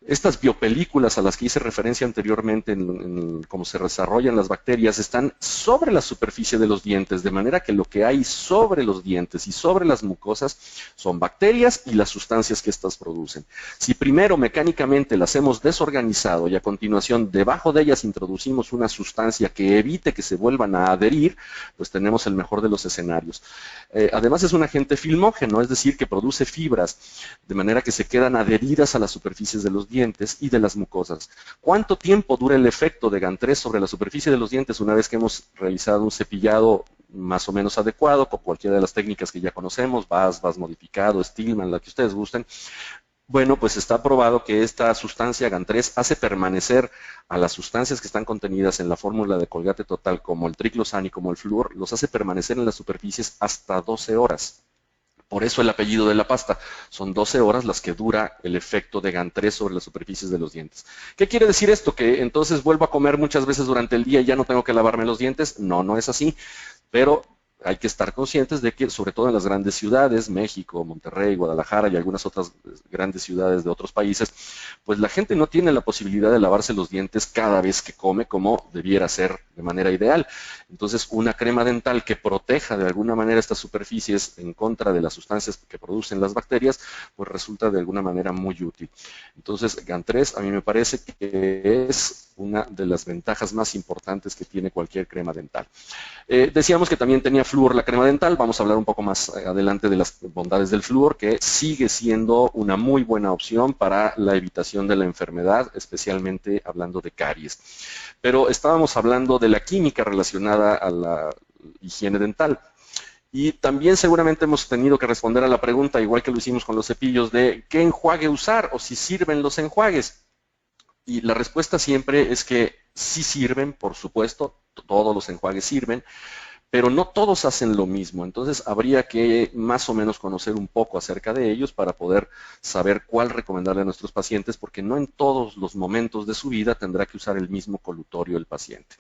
Estas biopelículas a las que hice referencia anteriormente en cómo se desarrollan las bacterias están sobre la superficie de los dientes, de manera que lo que hay sobre los dientes y sobre las mucosas son bacterias y las sustancias que éstas producen. Si primero mecánicamente las hemos desorganizado y a continuación debajo de ellas introducimos una sustancia que evite que se vuelvan a adherir, pues tenemos el mejor de los escenarios. Además es un agente filmógeno, es decir, que produce fibras, de manera que se quedan adheridas a las superficies de los dientes y de las mucosas. ¿Cuánto tiempo dura el efecto de GAN3 sobre la superficie de los dientes una vez que hemos realizado un cepillado más o menos adecuado, con cualquiera de las técnicas que ya conocemos, VAS modificado, Stillman, la que ustedes gusten? Bueno, pues está probado que esta sustancia GAN3 hace permanecer a las sustancias que están contenidas en la fórmula de Colgate Total, como el triclosan y como el flúor, los hace permanecer en las superficies hasta 12 horas. Por eso el apellido de la pasta. Son 12 horas las que dura el efecto de GAN3 sobre las superficies de los dientes. ¿Qué quiere decir esto? ¿Que entonces vuelvo a comer muchas veces durante el día y ya no tengo que lavarme los dientes? No, no es así. Pero hay que estar conscientes de que, sobre todo en las grandes ciudades, México, Monterrey, Guadalajara y algunas otras grandes ciudades de otros países, pues la gente no tiene la posibilidad de lavarse los dientes cada vez que come como debiera ser de manera ideal. Entonces, una crema dental que proteja de alguna manera estas superficies en contra de las sustancias que producen las bacterias, pues resulta de alguna manera muy útil. Entonces, GAN3 a mí me parece que es una de las ventajas más importantes que tiene cualquier crema dental. Decíamos que también tenía flúor la crema dental. Vamos a hablar un poco más adelante de las bondades del flúor, que sigue siendo una muy buena opción para la evitación de la enfermedad, especialmente hablando de caries. Pero estábamos hablando de la química relacionada a la higiene dental. Y también seguramente hemos tenido que responder a la pregunta, igual que lo hicimos con los cepillos, de qué enjuague usar o si sirven los enjuagues. Y la respuesta siempre es que sí sirven, por supuesto, todos los enjuagues sirven, pero no todos hacen lo mismo. Entonces habría que más o menos conocer un poco acerca de ellos para poder saber cuál recomendarle a nuestros pacientes, porque no en todos los momentos de su vida tendrá que usar el mismo colutorio el paciente.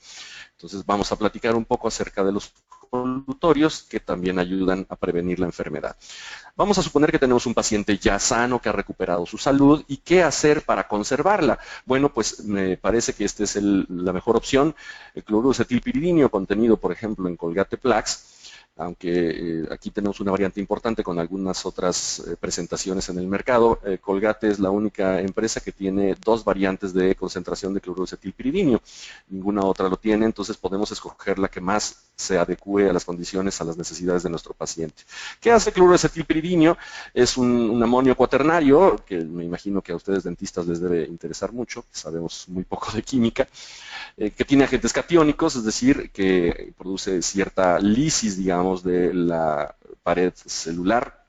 Entonces vamos a platicar un poco acerca de los colutorios que también ayudan a prevenir la enfermedad. Vamos a suponer que tenemos un paciente ya sano, que ha recuperado su salud, y ¿qué hacer para conservarla? Bueno, pues me parece que esta es la mejor opción. El cloruro de acetilpiridinio contenido, por ejemplo, en Colgate Plax, aunque aquí tenemos una variante importante con algunas otras presentaciones en el mercado. Colgate es la única empresa que tiene dos variantes de concentración de cloruro de acetilpiridinio. Ninguna otra lo tiene, entonces podemos escoger la que más se adecue a las condiciones, a las necesidades de nuestro paciente. ¿Qué hace cloruro de acetilpiridinio? Es un amonio cuaternario, que me imagino que a ustedes dentistas les debe interesar mucho, sabemos muy poco de química, que tiene agentes catiónicos, es decir, que produce cierta lisis, digamos, de la pared celular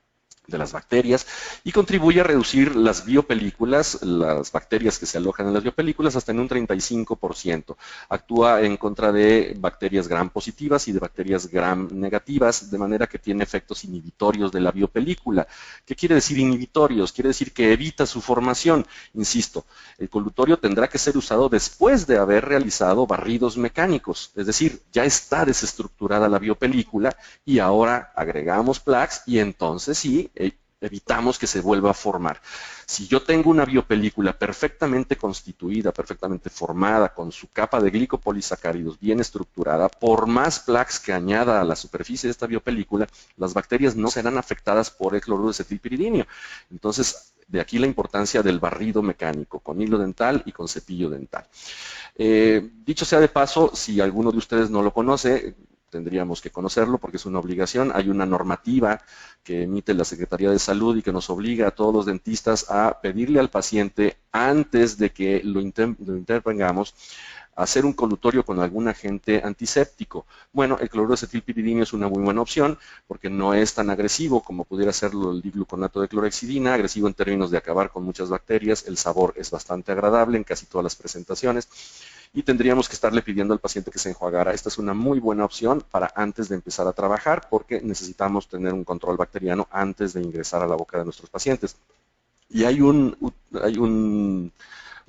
de las bacterias y contribuye a reducir las biopelículas, las bacterias que se alojan en las biopelículas, hasta en un 35%. Actúa en contra de bacterias gram positivas y de bacterias gram negativas, de manera que tiene efectos inhibitorios de la biopelícula. ¿Qué quiere decir inhibitorios? Quiere decir que evita su formación. Insisto, el colutorio tendrá que ser usado después de haber realizado barridos mecánicos, es decir, ya está desestructurada la biopelícula y ahora agregamos Plax y entonces sí, evitamos que se vuelva a formar. Si yo tengo una biopelícula perfectamente constituida, perfectamente formada, con su capa de glicopolisacáridos bien estructurada, por más Plax que añada a la superficie de esta biopelícula, las bacterias no serán afectadas por el cloruro de acetilpiridinio. Entonces, de aquí la importancia del barrido mecánico, con hilo dental y con cepillo dental. Dicho sea de paso, si alguno de ustedes no lo conoce, tendríamos que conocerlo porque es una obligación. Hay una normativa que emite la Secretaría de Salud y que nos obliga a todos los dentistas a pedirle al paciente, antes de que lo intervengamos, hacer un colutorio con algún agente antiséptico. Bueno, el cloruro de acetilpiridino es una muy buena opción porque no es tan agresivo como pudiera serlo el digluconato de clorhexidina, agresivo en términos de acabar con muchas bacterias, el sabor es bastante agradable en casi todas las presentaciones y tendríamos que estarle pidiendo al paciente que se enjuagara. Esta es una muy buena opción para antes de empezar a trabajar porque necesitamos tener un control bacteriano antes de ingresar a la boca de nuestros pacientes. Y hay un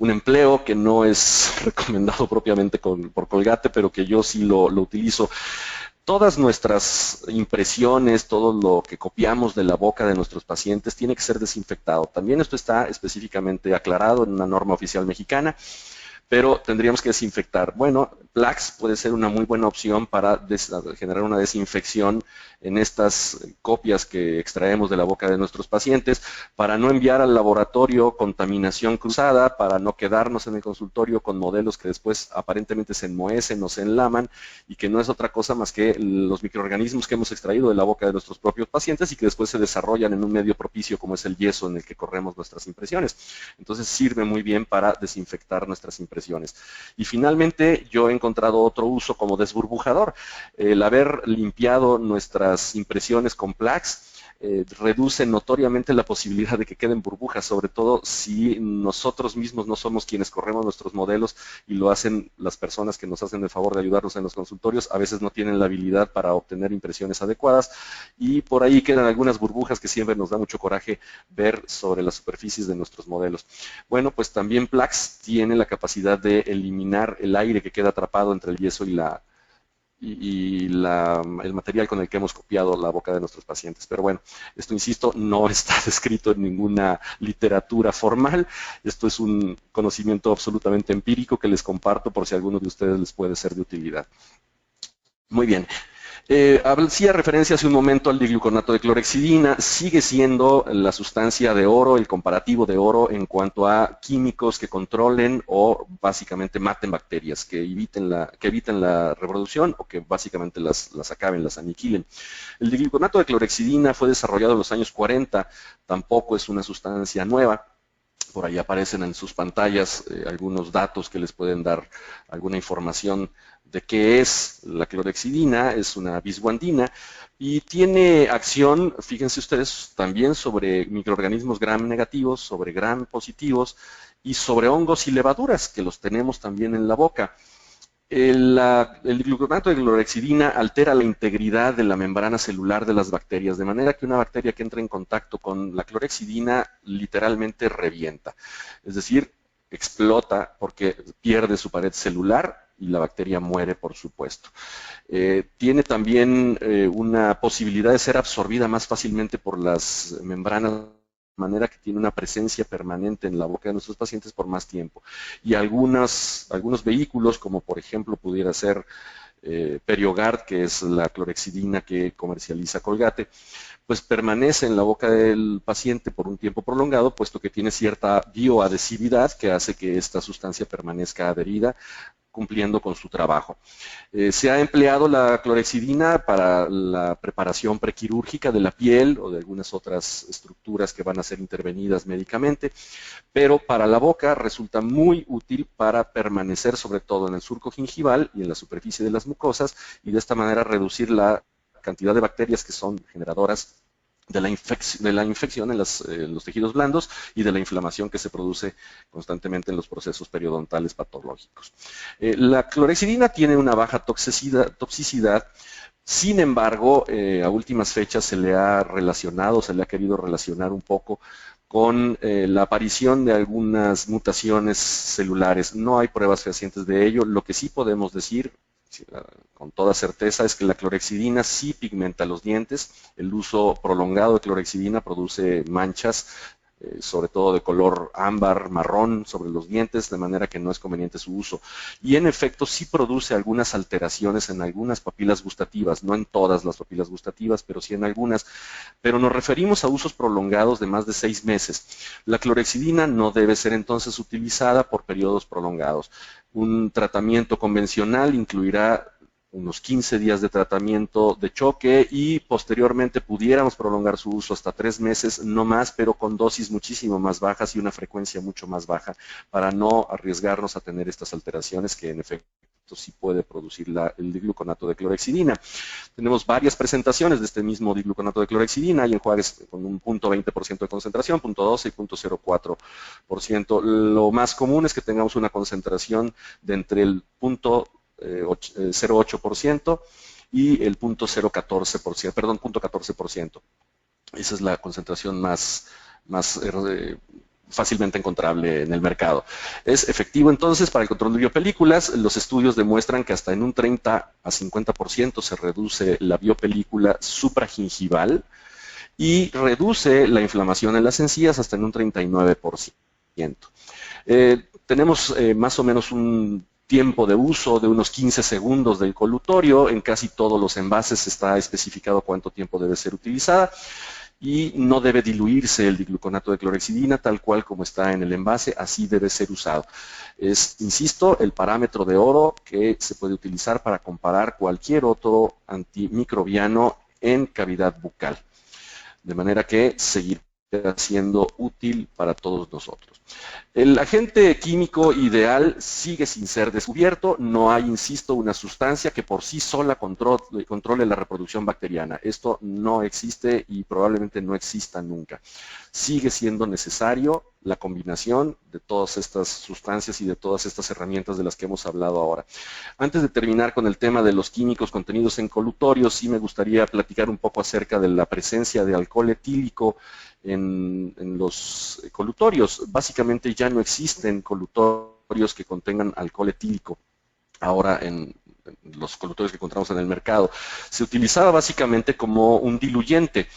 empleo que no es recomendado propiamente por Colgate, pero que yo sí lo utilizo. Todas nuestras impresiones, todo lo que copiamos de la boca de nuestros pacientes tiene que ser desinfectado. También esto está específicamente aclarado en una norma oficial mexicana, pero tendríamos que desinfectar. Bueno, Plax puede ser una muy buena opción para generar una desinfección en estas copias que extraemos de la boca de nuestros pacientes, para no enviar al laboratorio contaminación cruzada, para no quedarnos en el consultorio con modelos que después aparentemente se enmohecen o se enlaman y que no es otra cosa más que los microorganismos que hemos extraído de la boca de nuestros propios pacientes y que después se desarrollan en un medio propicio como es el yeso en el que corremos nuestras impresiones. Entonces sirve muy bien para desinfectar nuestras impresiones. Y finalmente yo he encontrado otro uso como desburbujador. El haber limpiado nuestras impresiones con Plax reduce notoriamente la posibilidad de que queden burbujas, sobre todo si nosotros mismos no somos quienes corremos nuestros modelos y lo hacen las personas que nos hacen el favor de ayudarnos en los consultorios. A veces no tienen la habilidad para obtener impresiones adecuadas y por ahí quedan algunas burbujas que siempre nos da mucho coraje ver sobre las superficies de nuestros modelos. Bueno, pues también Plax tiene la capacidad de eliminar el aire que queda atrapado entre el yeso y el material con el que hemos copiado la boca de nuestros pacientes. Pero bueno, esto, insisto, no está descrito en ninguna literatura formal. Esto es un conocimiento absolutamente empírico que les comparto por si a alguno de ustedes les puede ser de utilidad. Muy bien. Hacía referencia hace un momento al digluconato de clorhexidina. Sigue siendo la sustancia de oro, el comparativo de oro en cuanto a químicos que controlen o básicamente maten bacterias, que eviten la reproducción o que básicamente las acaben, las aniquilen. El digluconato de clorhexidina fue desarrollado en los años 40, tampoco es una sustancia nueva. Por ahí aparecen en sus pantallas algunos datos que les pueden dar alguna información de qué es la clorhexidina. Es una bisguandina y tiene acción, fíjense ustedes, también sobre microorganismos gram negativos, sobre gram positivos y sobre hongos y levaduras, que los tenemos también en la boca. El gluconato de clorhexidina altera la integridad de la membrana celular de las bacterias, de manera que una bacteria que entra en contacto con la clorhexidina literalmente revienta. Es decir, explota porque pierde su pared celular y la bacteria muere, por supuesto. Tiene también una posibilidad de ser absorbida más fácilmente por las membranas, de manera que tiene una presencia permanente en la boca de nuestros pacientes por más tiempo. Y algunos vehículos, como por ejemplo pudiera ser Periogard, que es la clorhexidina que comercializa Colgate, pues permanece en la boca del paciente por un tiempo prolongado, puesto que tiene cierta bioadhesividad que hace que esta sustancia permanezca adherida, cumpliendo con su trabajo. Se ha empleado la clorhexidina para la preparación prequirúrgica de la piel o de algunas otras estructuras que van a ser intervenidas médicamente, pero para la boca resulta muy útil para permanecer sobre todo en el surco gingival y en la superficie de las mucosas y de esta manera reducir la cantidad de bacterias que son generadoras de la infección en los tejidos blandos y de la inflamación que se produce constantemente en los procesos periodontales patológicos. La clorhexidina tiene una baja toxicidad. Sin embargo, a últimas fechas se le ha querido relacionar un poco con la aparición de algunas mutaciones celulares. No hay pruebas fehacientes de ello. Lo que sí podemos decir con toda certeza es que la clorhexidina sí pigmenta los dientes. El uso prolongado de clorhexidina produce manchas, sobre todo de color ámbar, marrón sobre los dientes, de manera que no es conveniente su uso. Y en efecto sí produce algunas alteraciones en algunas papilas gustativas, no en todas las papilas gustativas, pero sí en algunas. Pero nos referimos a usos prolongados de más de 6 meses. La clorhexidina no debe ser entonces utilizada por periodos prolongados. Un tratamiento convencional incluirá unos 15 días de tratamiento de choque y posteriormente pudiéramos prolongar su uso hasta 3 meses, no más, pero con dosis muchísimo más bajas y una frecuencia mucho más baja para no arriesgarnos a tener estas alteraciones que en efecto sí puede producir el digluconato de clorhexidina. Tenemos varias presentaciones de este mismo digluconato de clorhexidina, hay enjuagues con un 0.20% de concentración, 0.12 y 0.04%. Lo más común es que tengamos una concentración de entre el 0.08% y el 0.014%, perdón, 0.14%. Esa es la concentración más fácilmente encontrable en el mercado. Es efectivo entonces para el control de biopelículas. Los estudios demuestran que hasta en un 30 a 50% se reduce la biopelícula supragingival y reduce la inflamación en las encías hasta en un 39%. Tenemos más o menos un tiempo de uso de unos 15 segundos del colutorio. En casi todos los envases está especificado cuánto tiempo debe ser utilizada. Y no debe diluirse el digluconato de clorhexidina tal cual como está en el envase, así debe ser usado. Es, insisto, el parámetro de oro que se puede utilizar para comparar cualquier otro antimicrobiano en cavidad bucal. De manera que seguirá siendo útil para todos nosotros. El agente químico ideal sigue sin ser descubierto. No hay, insisto, una sustancia que por sí sola controle la reproducción bacteriana. Esto no existe y probablemente no exista nunca. Sigue siendo necesario la combinación de todas estas sustancias y de todas estas herramientas de las que hemos hablado ahora. Antes de terminar con el tema de los químicos contenidos en colutorios, sí me gustaría platicar un poco acerca de la presencia de alcohol etílico en los colutorios. Básicamente ya no existen colutorios que contengan alcohol etílico ahora en los colutorios que encontramos en el mercado. Se utilizaba básicamente como un diluyente.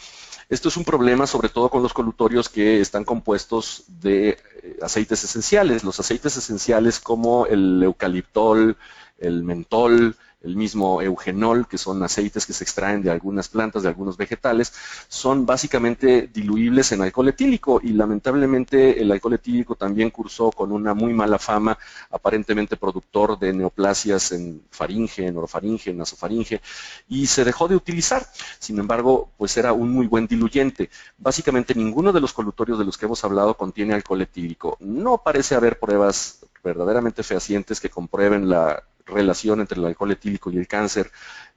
Esto es un problema sobre todo con los colutorios que están compuestos de aceites esenciales. Los aceites esenciales como el eucaliptol, el mentol, el mismo eugenol, que son aceites que se extraen de algunas plantas, de algunos vegetales, son básicamente diluibles en alcohol etílico y lamentablemente el alcohol etílico también cursó con una muy mala fama, aparentemente productor de neoplasias en faringe, en orofaringe, en nasofaringe, y se dejó de utilizar. Sin embargo, pues era un muy buen diluyente. Básicamente ninguno de los colutorios de los que hemos hablado contiene alcohol etílico. No parece haber pruebas verdaderamente fehacientes que comprueben la relación entre el alcohol etílico y el cáncer.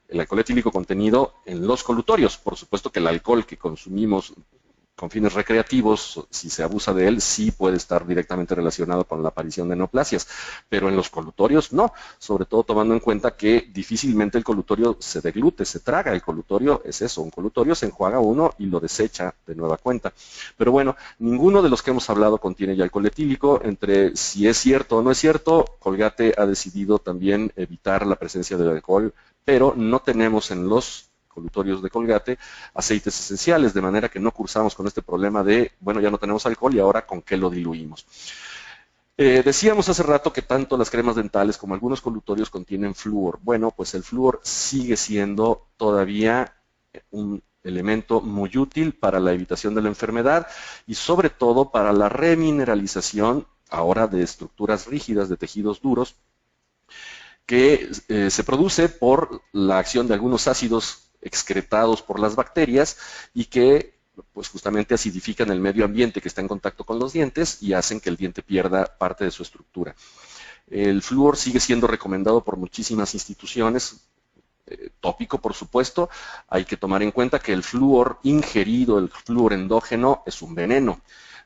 El alcohol etílico contenido en los colutorios. Por supuesto que el alcohol que consumimos con fines recreativos, si se abusa de él, sí puede estar directamente relacionado con la aparición de neoplasias, pero en los colutorios no, sobre todo tomando en cuenta que difícilmente el colutorio se deglute, se traga. El colutorio es eso, un colutorio se enjuaga uno y lo desecha de nueva cuenta. Pero bueno, ninguno de los que hemos hablado contiene ya alcohol etílico. Entre si es cierto o no es cierto, Colgate ha decidido también evitar la presencia del alcohol, pero no tenemos en los colutorios de Colgate aceites esenciales, de manera que no cursamos con este problema de, bueno, ya no tenemos alcohol y ahora ¿con qué lo diluimos? Decíamos hace rato que tanto las cremas dentales como algunos colutorios contienen flúor. Bueno, pues el flúor sigue siendo todavía un elemento muy útil para la evitación de la enfermedad y sobre todo para la remineralización ahora de estructuras rígidas, de tejidos duros, que se produce por la acción de algunos ácidos excretados por las bacterias y que pues justamente acidifican el medio ambiente que está en contacto con los dientes y hacen que el diente pierda parte de su estructura. El flúor sigue siendo recomendado por muchísimas instituciones, tópico por supuesto. Hay que tomar en cuenta que el flúor ingerido, el flúor endógeno, es un veneno.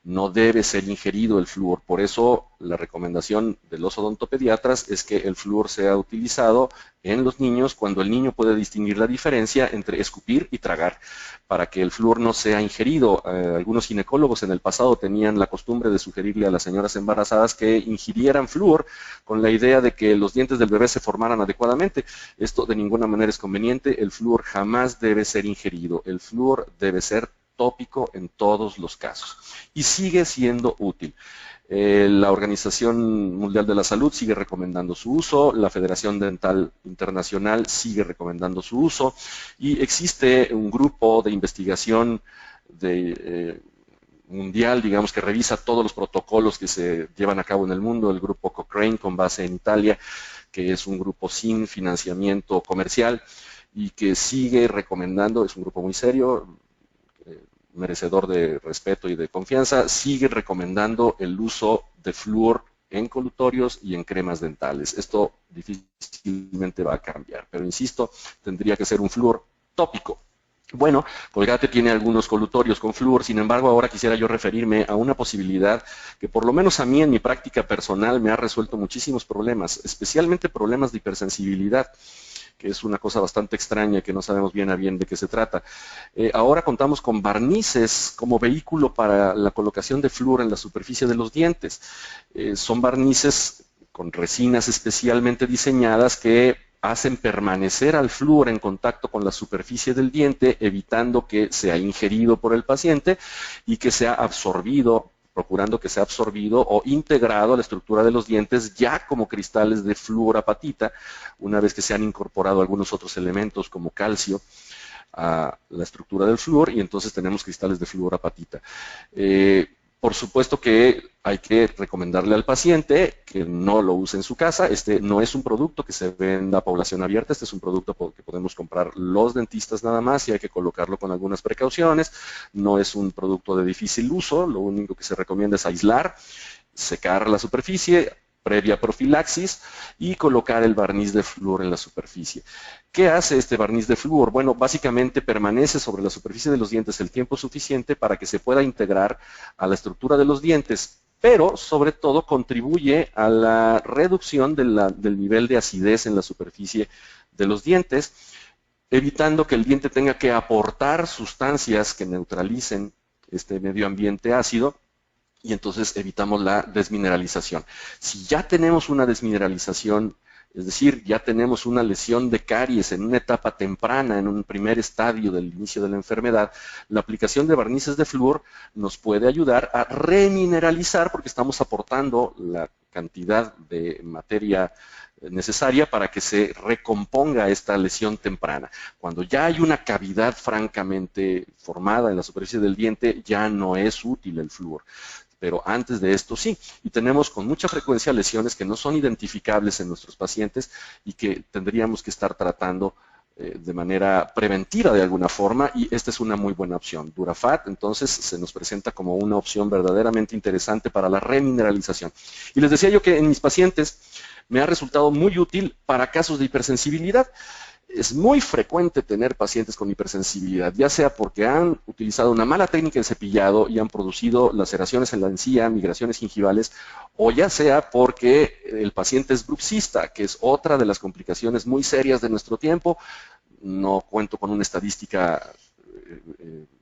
No debe ser ingerido el flúor. Por eso la recomendación de los odontopediatras es que el flúor sea utilizado en los niños cuando el niño puede distinguir la diferencia entre escupir y tragar, para que el flúor no sea ingerido. Algunos ginecólogos en el pasado tenían la costumbre de sugerirle a las señoras embarazadas que ingirieran flúor con la idea de que los dientes del bebé se formaran adecuadamente. Esto de ninguna manera es conveniente. El flúor jamás debe ser ingerido. El flúor debe ser tópico en todos los casos y sigue siendo útil. La Organización Mundial de la Salud sigue recomendando su uso, la Federación Dental Internacional sigue recomendando su uso y existe un grupo de investigación mundial, digamos, que revisa todos los protocolos que se llevan a cabo en el mundo, el grupo Cochrane con base en Italia, que es un grupo sin financiamiento comercial y que sigue recomendando, es un grupo muy serio, merecedor de respeto y de confianza, sigue recomendando el uso de flúor en colutorios y en cremas dentales. Esto difícilmente va a cambiar, pero insisto, tendría que ser un flúor tópico. Bueno, Colgate tiene algunos colutorios con flúor, sin embargo, ahora quisiera yo referirme a una posibilidad que por lo menos a mí en mi práctica personal me ha resuelto muchísimos problemas, especialmente problemas de hipersensibilidad, que es una cosa bastante extraña que no sabemos bien a bien de qué se trata. Ahora contamos con barnices como vehículo para la colocación de flúor en la superficie de los dientes. Son barnices con resinas especialmente diseñadas que hacen permanecer al flúor en contacto con la superficie del diente, evitando que sea ingerido por el paciente y que sea absorbido, procurando que sea absorbido o integrado a la estructura de los dientes ya como cristales de fluorapatita, una vez que se han incorporado algunos otros elementos como calcio a la estructura del flúor, y entonces tenemos cristales de fluorapatita. Por supuesto que hay que recomendarle al paciente que no lo use en su casa. Este no es un producto que se venda a población abierta, este es un producto que podemos comprar los dentistas nada más y hay que colocarlo con algunas precauciones. No es un producto de difícil uso, lo único que se recomienda es aislar, secar la superficie previa profilaxis y colocar el barniz de flúor en la superficie. ¿Qué hace este barniz de flúor? Bueno, básicamente permanece sobre la superficie de los dientes el tiempo suficiente para que se pueda integrar a la estructura de los dientes, pero sobre todo contribuye a la reducción del nivel de acidez en la superficie de los dientes, evitando que el diente tenga que aportar sustancias que neutralicen este medio ambiente ácido, y entonces evitamos la desmineralización. Si ya tenemos una desmineralización, es decir, ya tenemos una lesión de caries en una etapa temprana, en un primer estadio del inicio de la enfermedad, la aplicación de barnices de flúor nos puede ayudar a remineralizar porque estamos aportando la cantidad de materia necesaria para que se recomponga esta lesión temprana. Cuando ya hay una cavidad francamente formada en la superficie del diente, ya no es útil el flúor. Pero antes de esto sí, y tenemos con mucha frecuencia lesiones que no son identificables en nuestros pacientes y que tendríamos que estar tratando de manera preventiva de alguna forma, y esta es una muy buena opción. Durafat entonces se nos presenta como una opción verdaderamente interesante para la remineralización. Y les decía yo que en mis pacientes me ha resultado muy útil para casos de hipersensibilidad. Es muy frecuente tener pacientes con hipersensibilidad, ya sea porque han utilizado una mala técnica de cepillado y han producido laceraciones en la encía, migraciones gingivales, o ya sea porque el paciente es bruxista, que es otra de las complicaciones muy serias de nuestro tiempo. No cuento con una estadística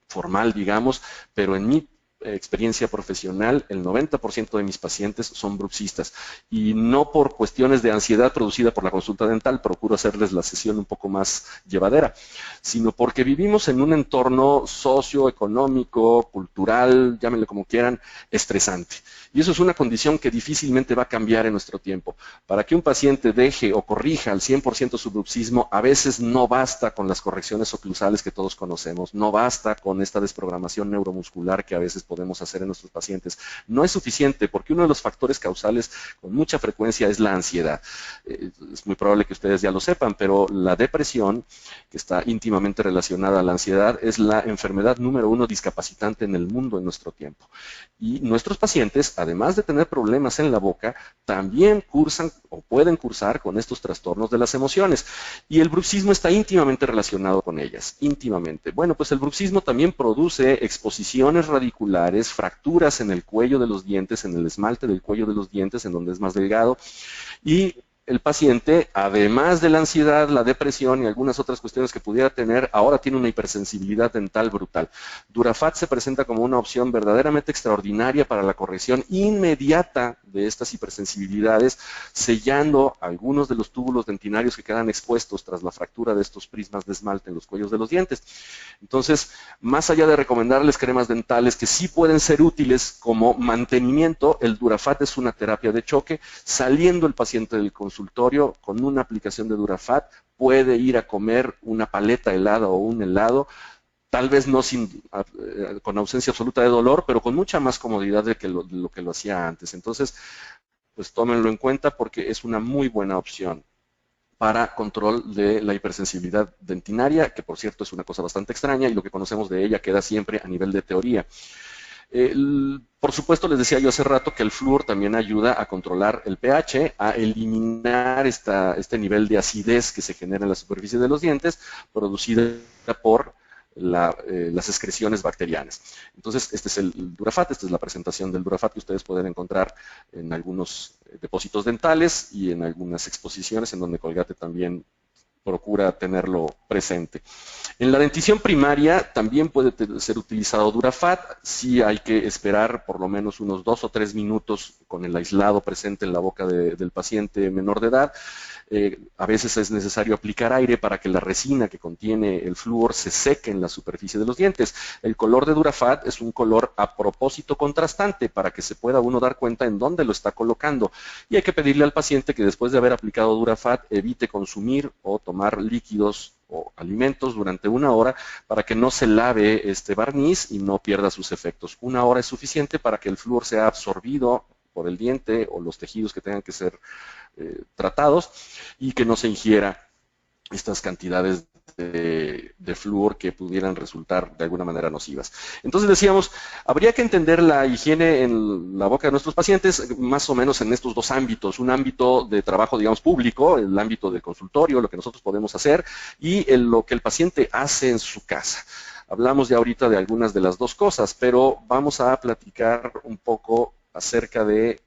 formal, digamos, pero en mi experiencia profesional, el 90% de mis pacientes son bruxistas, y no por cuestiones de ansiedad producida por la consulta dental, procuro hacerles la sesión un poco más llevadera, sino porque vivimos en un entorno socioeconómico, cultural, llámenle como quieran, estresante. Y eso es una condición que difícilmente va a cambiar en nuestro tiempo. Para que un paciente deje o corrija al 100% su bruxismo, a veces no basta con las correcciones oclusales que todos conocemos, no basta con esta desprogramación neuromuscular que a veces podemos hacer en nuestros pacientes. No es suficiente, porque uno de los factores causales con mucha frecuencia es la ansiedad. Es muy probable que ustedes ya lo sepan, pero la depresión, que está íntimamente relacionada a la ansiedad, es la enfermedad número 1 discapacitante en el mundo en nuestro tiempo. Y nuestros pacientes, además de tener problemas en la boca, también cursan o pueden cursar con estos trastornos de las emociones. Y el bruxismo está íntimamente relacionado con ellas, íntimamente. Bueno, pues el bruxismo también produce exposiciones radiculares, fracturas en el cuello de los dientes, en el esmalte del cuello de los dientes, en donde es más delgado, y el paciente, además de la ansiedad, la depresión y algunas otras cuestiones que pudiera tener, ahora tiene una hipersensibilidad dental brutal. Durafat se presenta como una opción verdaderamente extraordinaria para la corrección inmediata de estas hipersensibilidades, sellando algunos de los túbulos dentinarios que quedan expuestos tras la fractura de estos prismas de esmalte en los cuellos de los dientes. Entonces, más allá de recomendarles cremas dentales que sí pueden ser útiles como mantenimiento, el Durafat es una terapia de choque. Saliendo el paciente del consultorio con una aplicación de Durafat, puede ir a comer una paleta helada o un helado, tal vez no con ausencia absoluta de dolor, pero con mucha más comodidad de lo que lo hacía antes. Entonces, pues tómenlo en cuenta porque es una muy buena opción para control de la hipersensibilidad dentinaria, que por cierto es una cosa bastante extraña y lo que conocemos de ella queda siempre a nivel de teoría. Por supuesto, les decía yo hace rato que el flúor también ayuda a controlar el pH, a eliminar este nivel de acidez que se genera en la superficie de los dientes, producida por las excreciones bacterianas. Entonces, este es el Durafat, esta es la presentación del Durafat que ustedes pueden encontrar en algunos depósitos dentales y en algunas exposiciones en donde Colgate también procura tenerlo presente. En la dentición primaria también puede ser utilizado Durafat, sí hay que esperar por lo menos unos 2 o 3 minutos con el aislado presente en la boca del paciente menor de edad. A veces es necesario aplicar aire para que la resina que contiene el flúor se seque en la superficie de los dientes. El color de Durafat es un color a propósito contrastante para que se pueda uno dar cuenta en dónde lo está colocando. Y hay que pedirle al paciente que después de haber aplicado Durafat evite consumir o tomar líquidos o alimentos durante 1 hora para que no se lave este barniz y no pierda sus efectos. 1 hora es suficiente para que el flúor sea absorbido por el diente o los tejidos que tengan que ser tratados y que no se ingiera estas cantidades de flúor que pudieran resultar de alguna manera nocivas. Entonces decíamos, habría que entender la higiene en la boca de nuestros pacientes más o menos en estos 2 ámbitos, un ámbito de trabajo, digamos, público, el ámbito del consultorio, lo que nosotros podemos hacer, y lo que el paciente hace en su casa. Hablamos ya ahorita de algunas de las 2 cosas, pero vamos a platicar un poco acerca de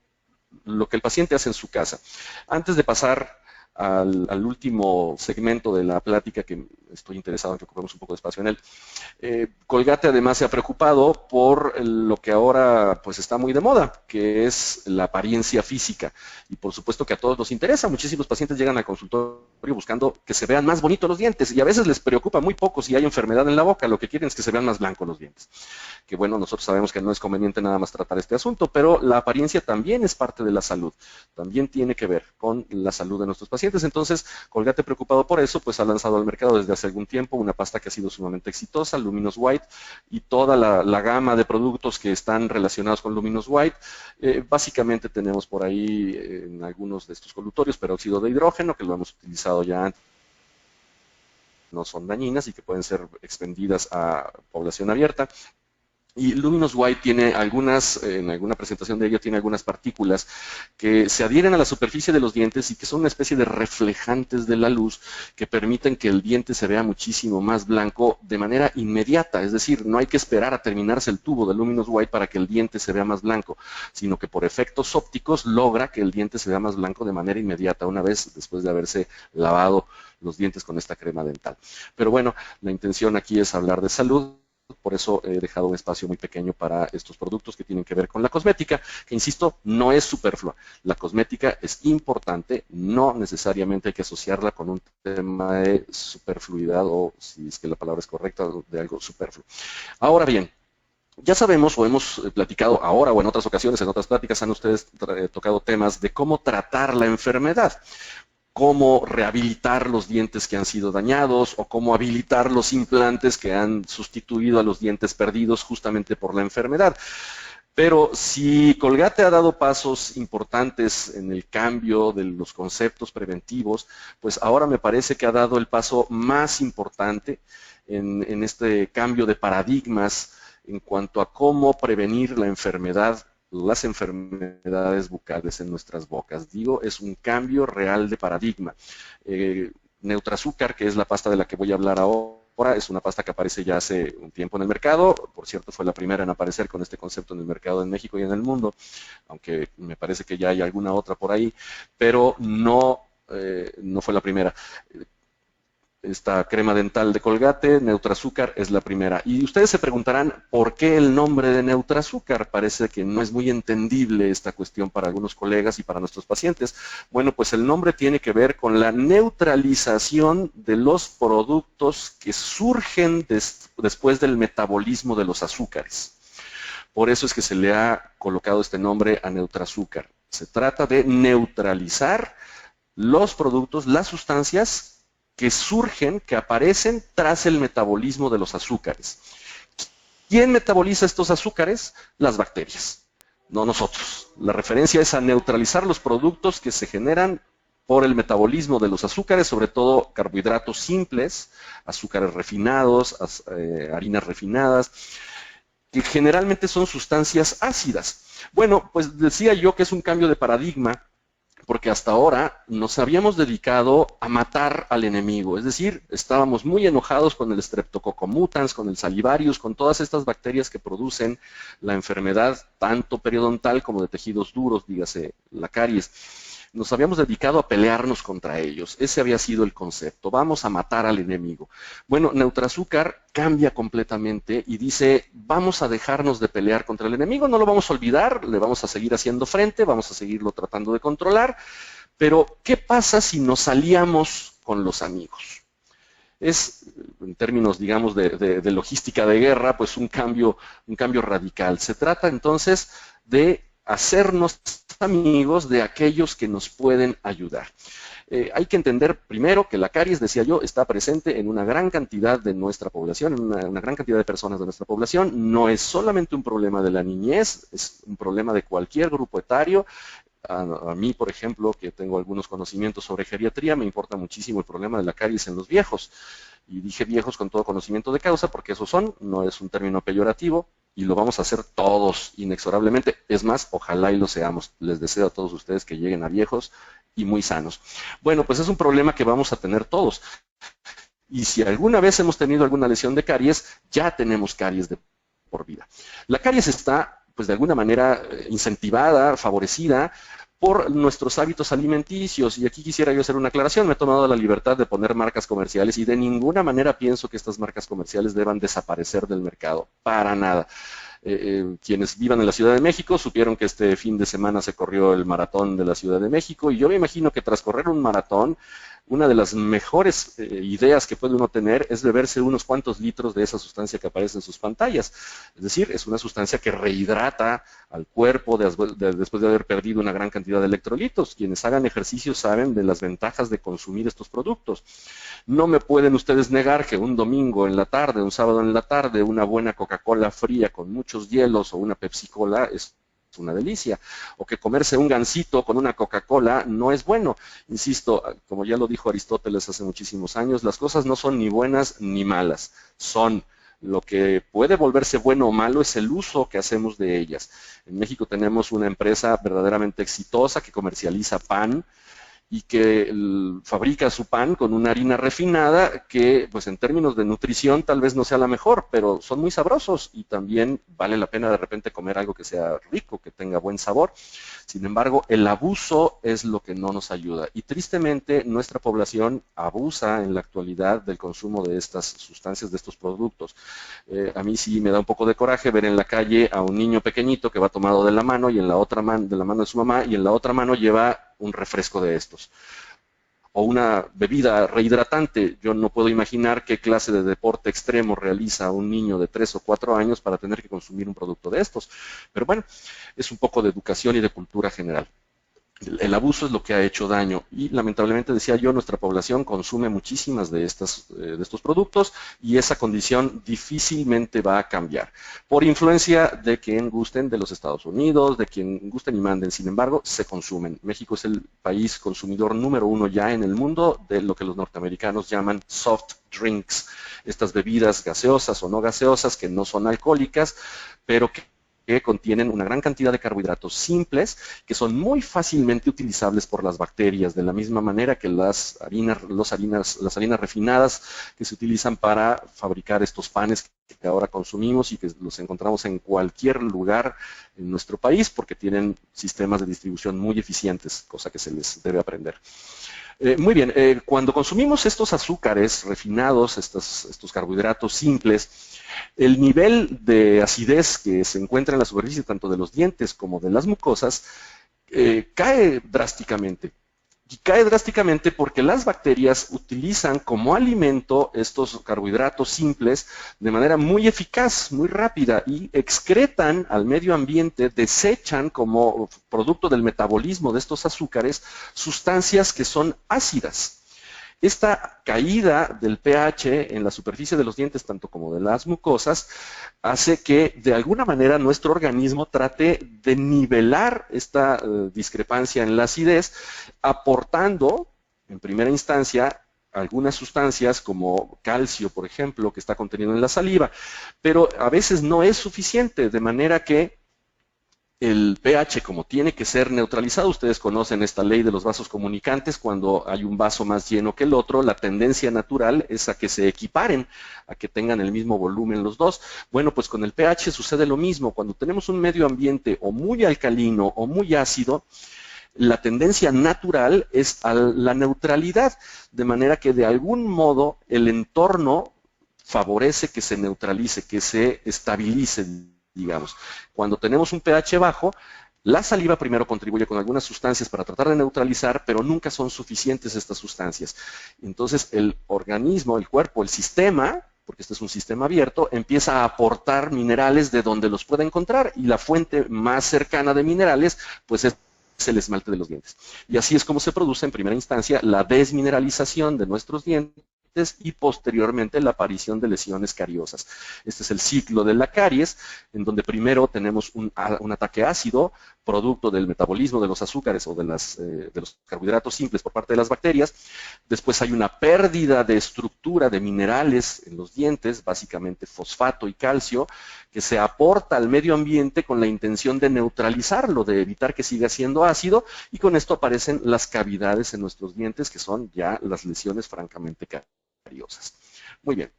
lo que el paciente hace en su casa. Antes de pasar al último segmento de la plática, que estoy interesado en que ocupemos un poco de espacio en él, Colgate además se ha preocupado por lo que ahora pues está muy de moda, que es la apariencia física. Y por supuesto que a todos nos interesa. Muchísimos pacientes llegan al consultorio buscando que se vean más bonitos los dientes y a veces les preocupa muy poco si hay enfermedad en la boca. Lo que quieren es que se vean más blancos los dientes. Que bueno, nosotros sabemos que no es conveniente nada más tratar este asunto, pero la apariencia también es parte de la salud. También tiene que ver con la salud de nuestros pacientes. Entonces, Colgate, preocupado por eso, pues ha lanzado al mercado desde hace algún tiempo una pasta que ha sido sumamente exitosa, Luminous White, y toda la gama de productos que están relacionados con Luminous White. Básicamente tenemos por ahí en algunos de estos colutorios peróxido de hidrógeno, que lo hemos utilizado ya antes, no son dañinas y que pueden ser expendidas a población abierta. Y Luminous White tiene algunas, en alguna presentación de ello, tiene algunas partículas que se adhieren a la superficie de los dientes y que son una especie de reflejantes de la luz que permiten que el diente se vea muchísimo más blanco de manera inmediata. Es decir, no hay que esperar a terminarse el tubo de Luminous White para que el diente se vea más blanco, sino que por efectos ópticos logra que el diente se vea más blanco de manera inmediata, una vez después de haberse lavado los dientes con esta crema dental. Pero bueno, la intención aquí es hablar de salud. Por eso he dejado un espacio muy pequeño para estos productos que tienen que ver con la cosmética, que insisto, no es superflua. La cosmética es importante, no necesariamente hay que asociarla con un tema de superfluidad o, si es que la palabra es correcta, de algo superfluo. Ahora bien, ya sabemos o hemos platicado ahora o en otras ocasiones, en otras pláticas han ustedes tocado temas de cómo tratar la enfermedad, cómo rehabilitar los dientes que han sido dañados o cómo habilitar los implantes que han sustituido a los dientes perdidos justamente por la enfermedad. Pero si Colgate ha dado pasos importantes en el cambio de los conceptos preventivos, pues ahora me parece que ha dado el paso más importante en este cambio de paradigmas en cuanto a cómo prevenir la enfermedad, las enfermedades bucales en nuestras bocas. Digo, es un cambio real de paradigma. Neutraazúcar, que es la pasta de la que voy a hablar ahora, es una pasta que aparece ya hace un tiempo en el mercado. Por cierto, fue la primera en aparecer con este concepto en el mercado en México y en el mundo, aunque me parece que ya hay alguna otra por ahí, pero no fue la primera. Esta crema dental de Colgate, Neutraazúcar, es la primera. Y ustedes se preguntarán, ¿por qué el nombre de Neutraazúcar? Parece que no es muy entendible esta cuestión para algunos colegas y para nuestros pacientes. Bueno, pues el nombre tiene que ver con la neutralización de los productos que surgen después del metabolismo de los azúcares. Por eso es que se le ha colocado este nombre a Neutraazúcar. Se trata de neutralizar los productos, las sustancias que surgen, que aparecen tras el metabolismo de los azúcares. ¿Quién metaboliza estos azúcares? Las bacterias, no nosotros. La referencia es a neutralizar los productos que se generan por el metabolismo de los azúcares, sobre todo carbohidratos simples, azúcares refinados, harinas refinadas, que generalmente son sustancias ácidas. Bueno, pues decía yo que es un cambio de paradigma, porque hasta ahora nos habíamos dedicado a matar al enemigo, es decir, estábamos muy enojados con el Streptococcus mutans, con el Salivarius, con todas estas bacterias que producen la enfermedad tanto periodontal como de tejidos duros, dígase la caries. Nos habíamos dedicado a pelearnos contra ellos. Ese había sido el concepto. Vamos a matar al enemigo. Bueno, Neutraazúcar cambia completamente y dice, vamos a dejarnos de pelear contra el enemigo, no lo vamos a olvidar, le vamos a seguir haciendo frente, vamos a seguirlo tratando de controlar, pero ¿qué pasa si nos aliamos con los amigos? Es, en términos, digamos, de logística de guerra, pues un cambio radical. Se trata entonces de hacernos amigos de aquellos que nos pueden ayudar. Hay que entender primero que la caries, decía yo, está presente en una gran cantidad de nuestra población, en una gran cantidad de personas de nuestra población. No es solamente un problema de la niñez, es un problema de cualquier grupo etario. A mí, por ejemplo, que tengo algunos conocimientos sobre geriatría, me importa muchísimo el problema de la caries en los viejos. Y dije viejos con todo conocimiento de causa, porque esos son, no es un término peyorativo, y lo vamos a hacer todos inexorablemente. Es más, ojalá y lo seamos. Les deseo a todos ustedes que lleguen a viejos y muy sanos. Bueno, pues es un problema que vamos a tener todos. Y si alguna vez hemos tenido alguna lesión de caries, ya tenemos caries de por vida. La caries está, pues de alguna manera, incentivada, favorecida por nuestros hábitos alimenticios. Y aquí quisiera yo hacer una aclaración. Me he tomado la libertad de poner marcas comerciales y de ninguna manera pienso que estas marcas comerciales deban desaparecer del mercado. Para nada. Quienes vivan en la Ciudad de México supieron que este fin de semana se corrió el maratón de la Ciudad de México y yo me imagino que tras correr un maratón, una de las mejores ideas que puede uno tener es beberse unos cuantos litros de esa sustancia que aparece en sus pantallas. Es decir, es una sustancia que rehidrata al cuerpo después de haber perdido una gran cantidad de electrolitos. Quienes hagan ejercicio saben de las ventajas de consumir estos productos. No me pueden ustedes negar que un domingo en la tarde, un sábado en la tarde, una buena Coca-Cola fría con muchos hielos o una Pepsi-Cola es una delicia, o que comerse un gansito con una Coca-Cola no es bueno. Insisto, como ya lo dijo Aristóteles hace muchísimos años, las cosas no son ni buenas ni malas, son. Lo que puede volverse bueno o malo es el uso que hacemos de ellas. En México tenemos una empresa verdaderamente exitosa que comercializa pan y que fabrica su pan con una harina refinada que, pues en términos de nutrición tal vez no sea la mejor, pero son muy sabrosos y también vale la pena de repente comer algo que sea rico, que tenga buen sabor. Sin embargo, el abuso es lo que no nos ayuda y tristemente nuestra población abusa en la actualidad del consumo de estas sustancias, de estos productos. A mí sí me da un poco de coraje ver en la calle a un niño pequeñito que va tomado de la mano y en la otra mano, de la mano de su mamá, y en la otra mano lleva un refresco de estos. O una bebida rehidratante. Yo no puedo imaginar qué clase de deporte extremo realiza un niño de 3 o 4 años para tener que consumir un producto de estos. Pero bueno, es un poco de educación y de cultura general. El abuso es lo que ha hecho daño y lamentablemente, decía yo, nuestra población consume muchísimas de estos productos y esa condición difícilmente va a cambiar. Por influencia de quien gusten de los Estados Unidos, de quien gusten y manden, sin embargo, se consumen. México es el país consumidor número 1 ya en el mundo de lo que los norteamericanos llaman soft drinks, estas bebidas gaseosas o no gaseosas que no son alcohólicas, pero que contienen una gran cantidad de carbohidratos simples que son muy fácilmente utilizables por las bacterias, de la misma manera que las harinas refinadas que se utilizan para fabricar estos panes que ahora consumimos y que los encontramos en cualquier lugar en nuestro país porque tienen sistemas de distribución muy eficientes, cosa que se les debe aprender. Muy bien, cuando consumimos estos azúcares refinados, estos carbohidratos simples, el nivel de acidez que se encuentra en la superficie tanto de los dientes como de las mucosas cae drásticamente. Y cae drásticamente porque las bacterias utilizan como alimento estos carbohidratos simples de manera muy eficaz, muy rápida, y excretan al medio ambiente, desechan como producto del metabolismo de estos azúcares sustancias que son ácidas. Esta caída del pH en la superficie de los dientes, tanto como de las mucosas, hace que de alguna manera nuestro organismo trate de nivelar esta discrepancia en la acidez, aportando en primera instancia algunas sustancias como calcio, por ejemplo, que está contenido en la saliva, pero a veces no es suficiente, de manera que el pH, como tiene que ser neutralizado, ustedes conocen esta ley de los vasos comunicantes, cuando hay un vaso más lleno que el otro, la tendencia natural es a que se equiparen, a que tengan el mismo volumen los dos. Bueno, pues con el pH sucede lo mismo. Cuando tenemos un medio ambiente o muy alcalino o muy ácido, la tendencia natural es a la neutralidad, de manera que de algún modo el entorno favorece que se neutralice, que se estabilice, digamos. Cuando tenemos un pH bajo, la saliva primero contribuye con algunas sustancias para tratar de neutralizar, pero nunca son suficientes estas sustancias. Entonces el organismo, el cuerpo, el sistema, porque este es un sistema abierto, empieza a aportar minerales de donde los puede encontrar, y la fuente más cercana de minerales pues es el esmalte de los dientes. Y así es como se produce en primera instancia la desmineralización de nuestros dientes y posteriormente la aparición de lesiones cariosas. Este es el ciclo de la caries, en donde primero tenemos un ataque ácido, producto del metabolismo de los azúcares o de los carbohidratos simples por parte de las bacterias. Después hay una pérdida de estructura de minerales en los dientes, básicamente fosfato y calcio, que se aporta al medio ambiente con la intención de neutralizarlo, de evitar que siga siendo ácido, y con esto aparecen las cavidades en nuestros dientes, que son ya las lesiones francamente cariosas. Muy bien.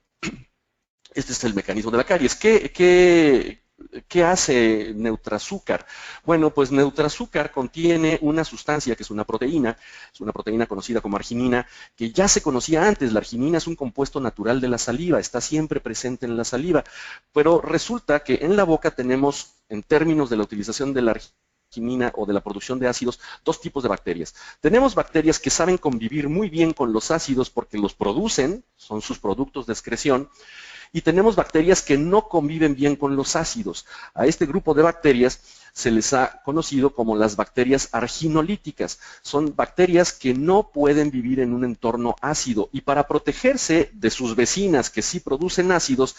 Este es el mecanismo de la caries. ¿Qué hace Neutraazúcar? Bueno, pues Neutraazúcar contiene una sustancia que es una proteína conocida como arginina, que ya se conocía antes. La arginina es un compuesto natural de la saliva, está siempre presente en la saliva, pero resulta que en la boca tenemos, en términos de la utilización de la arginina o de la producción de ácidos, dos tipos de bacterias. Tenemos bacterias que saben convivir muy bien con los ácidos porque los producen, son sus productos de excreción, y tenemos bacterias que no conviven bien con los ácidos. A este grupo de bacterias se les ha conocido como las bacterias arginolíticas. Son bacterias que no pueden vivir en un entorno ácido, y para protegerse de sus vecinas que sí producen ácidos,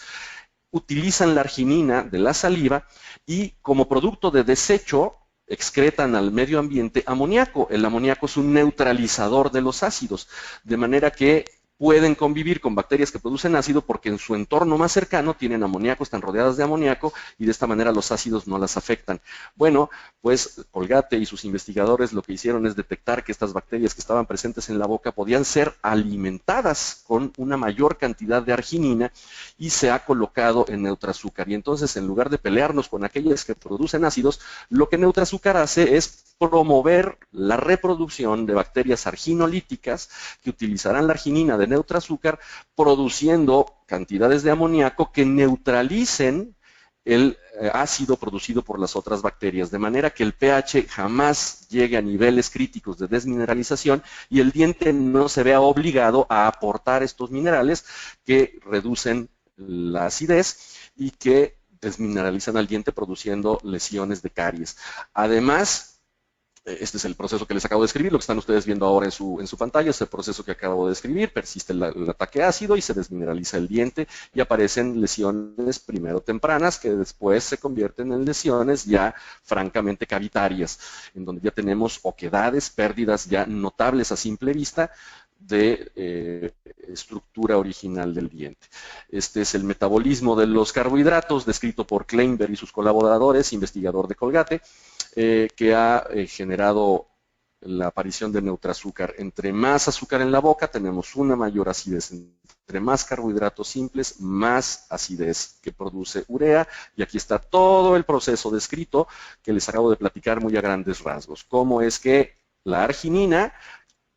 utilizan la arginina de la saliva, y como producto de desecho excretan al medio ambiente amoníaco. El amoníaco es un neutralizador de los ácidos, de manera que pueden convivir con bacterias que producen ácido porque en su entorno más cercano tienen amoníaco, están rodeadas de amoníaco, y de esta manera los ácidos no las afectan. Bueno, pues Colgate y sus investigadores lo que hicieron es detectar que estas bacterias que estaban presentes en la boca podían ser alimentadas con una mayor cantidad de arginina, y se ha colocado en Neutraazúcar. Y entonces, en lugar de pelearnos con aquellas que producen ácidos, lo que Neutraazúcar hace es promover la reproducción de bacterias arginolíticas que utilizarán la arginina de Neutraazúcar, produciendo cantidades de amoníaco que neutralicen el ácido producido por las otras bacterias, de manera que el pH jamás llegue a niveles críticos de desmineralización y el diente no se vea obligado a aportar estos minerales que reducen la acidez y que desmineralizan al diente, produciendo lesiones de caries. Además, este es el proceso que les acabo de describir, lo que están ustedes viendo ahora en su pantalla es el proceso que acabo de describir. Persiste el ataque ácido y se desmineraliza el diente, y aparecen lesiones primero tempranas que después se convierten en lesiones ya francamente cavitarias, en donde ya tenemos oquedades, pérdidas ya notables a simple vista de estructura original del diente. Este es el metabolismo de los carbohidratos descrito por Kleinberg y sus colaboradores, investigador de Colgate, que ha generado la aparición de Neutraazúcar. Entre más azúcar en la boca, tenemos una mayor acidez. Entre más carbohidratos simples, más acidez, que produce urea. Y aquí está todo el proceso descrito que les acabo de platicar muy a grandes rasgos. Cómo es que la arginina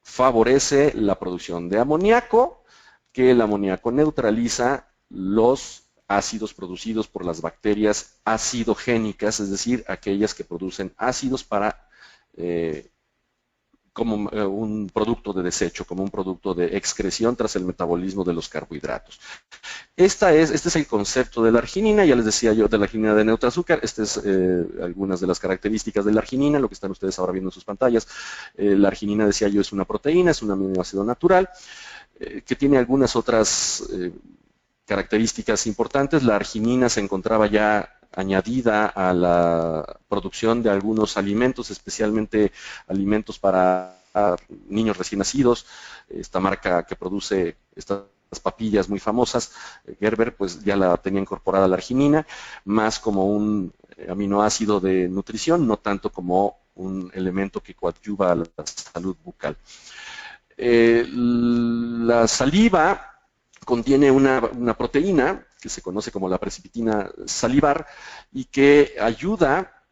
favorece la producción de amoníaco, que el amoníaco neutraliza los ácidos producidos por las bacterias acidogénicas, es decir, aquellas que producen ácidos para como un producto de desecho, como un producto de excreción tras el metabolismo de los carbohidratos. Este es el concepto de la arginina, ya les decía yo de la arginina de neutroazúcar. Estas es algunas de las características de la arginina, lo que están ustedes ahora viendo en sus pantallas. La arginina, decía yo, es una proteína, es un aminoácido natural, que tiene algunas otras características importantes. La arginina se encontraba ya añadida a la producción de algunos alimentos, especialmente alimentos para niños recién nacidos. Esta marca que produce estas papillas muy famosas, Gerber, pues ya la tenía incorporada la arginina, más como un aminoácido de nutrición, no tanto como un elemento que coadyuva a la salud bucal. La saliva contiene una proteína que se conoce como la precipitina salivar y que ayuda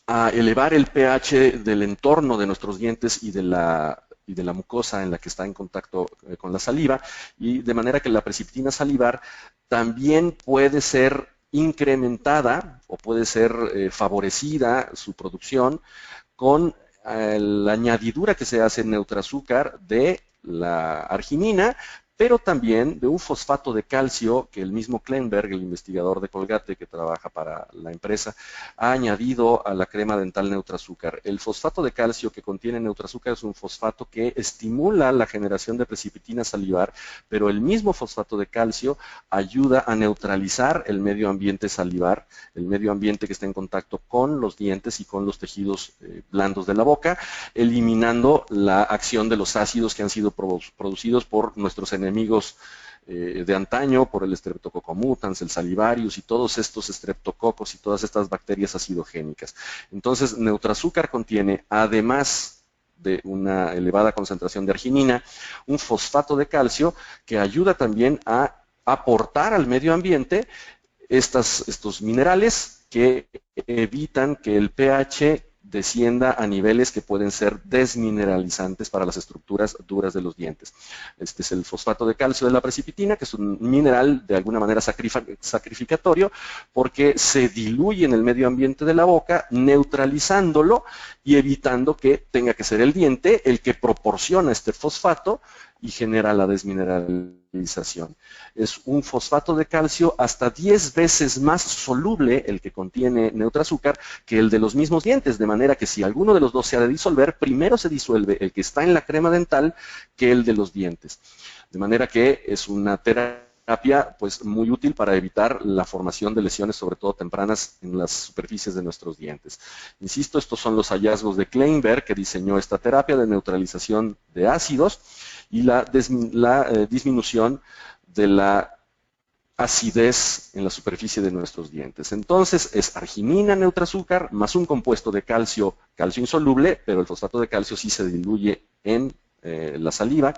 a elevar el pH del entorno de nuestros dientes y de la mucosa en la que está en contacto con la saliva, y de manera que la precipitina salivar también puede ser incrementada o puede ser favorecida su producción con la añadidura que se hace en neutroazúcar de la arginina, pero también de un fosfato de calcio que el mismo Kleinberg, el investigador de Colgate que trabaja para la empresa, ha añadido a la crema dental neutroazúcar. El fosfato de calcio que contiene neutroazúcar es un fosfato que estimula la generación de precipitina salivar, pero el mismo fosfato de calcio ayuda a neutralizar el medio ambiente salivar, el medio ambiente que está en contacto con los dientes y con los tejidos blandos de la boca, eliminando la acción de los ácidos que han sido producidos por nuestros enemigos de antaño, por el Streptococcus mutans, el Salivarius y todos estos estreptococos y todas estas bacterias acidogénicas. Entonces, neutroazúcar contiene, además de una elevada concentración de arginina, un fosfato de calcio que ayuda también a aportar al medio ambiente estos minerales que evitan que el pH descienda a niveles que pueden ser desmineralizantes para las estructuras duras de los dientes. Este es el fosfato de calcio de la precipitina, que es un mineral de alguna manera sacrificatorio, porque se diluye en el medio ambiente de la boca, neutralizándolo y evitando que tenga que ser el diente el que proporciona este fosfato y genera la desmineralización. Es un fosfato de calcio hasta 10 veces más soluble el que contiene neutroazúcar que el de los mismos dientes, de manera que si alguno de los dos se ha de disolver, primero se disuelve el que está en la crema dental que el de los dientes. De manera que es una terapia pues muy útil para evitar la formación de lesiones, sobre todo tempranas, en las superficies de nuestros dientes. Insisto, estos son los hallazgos de Kleinberg, que diseñó esta terapia de neutralización de ácidos y la disminución de la acidez en la superficie de nuestros dientes. Entonces, es arginina, neutroazúcar, más un compuesto de calcio, calcio insoluble, pero el fosfato de calcio sí se diluye en la saliva,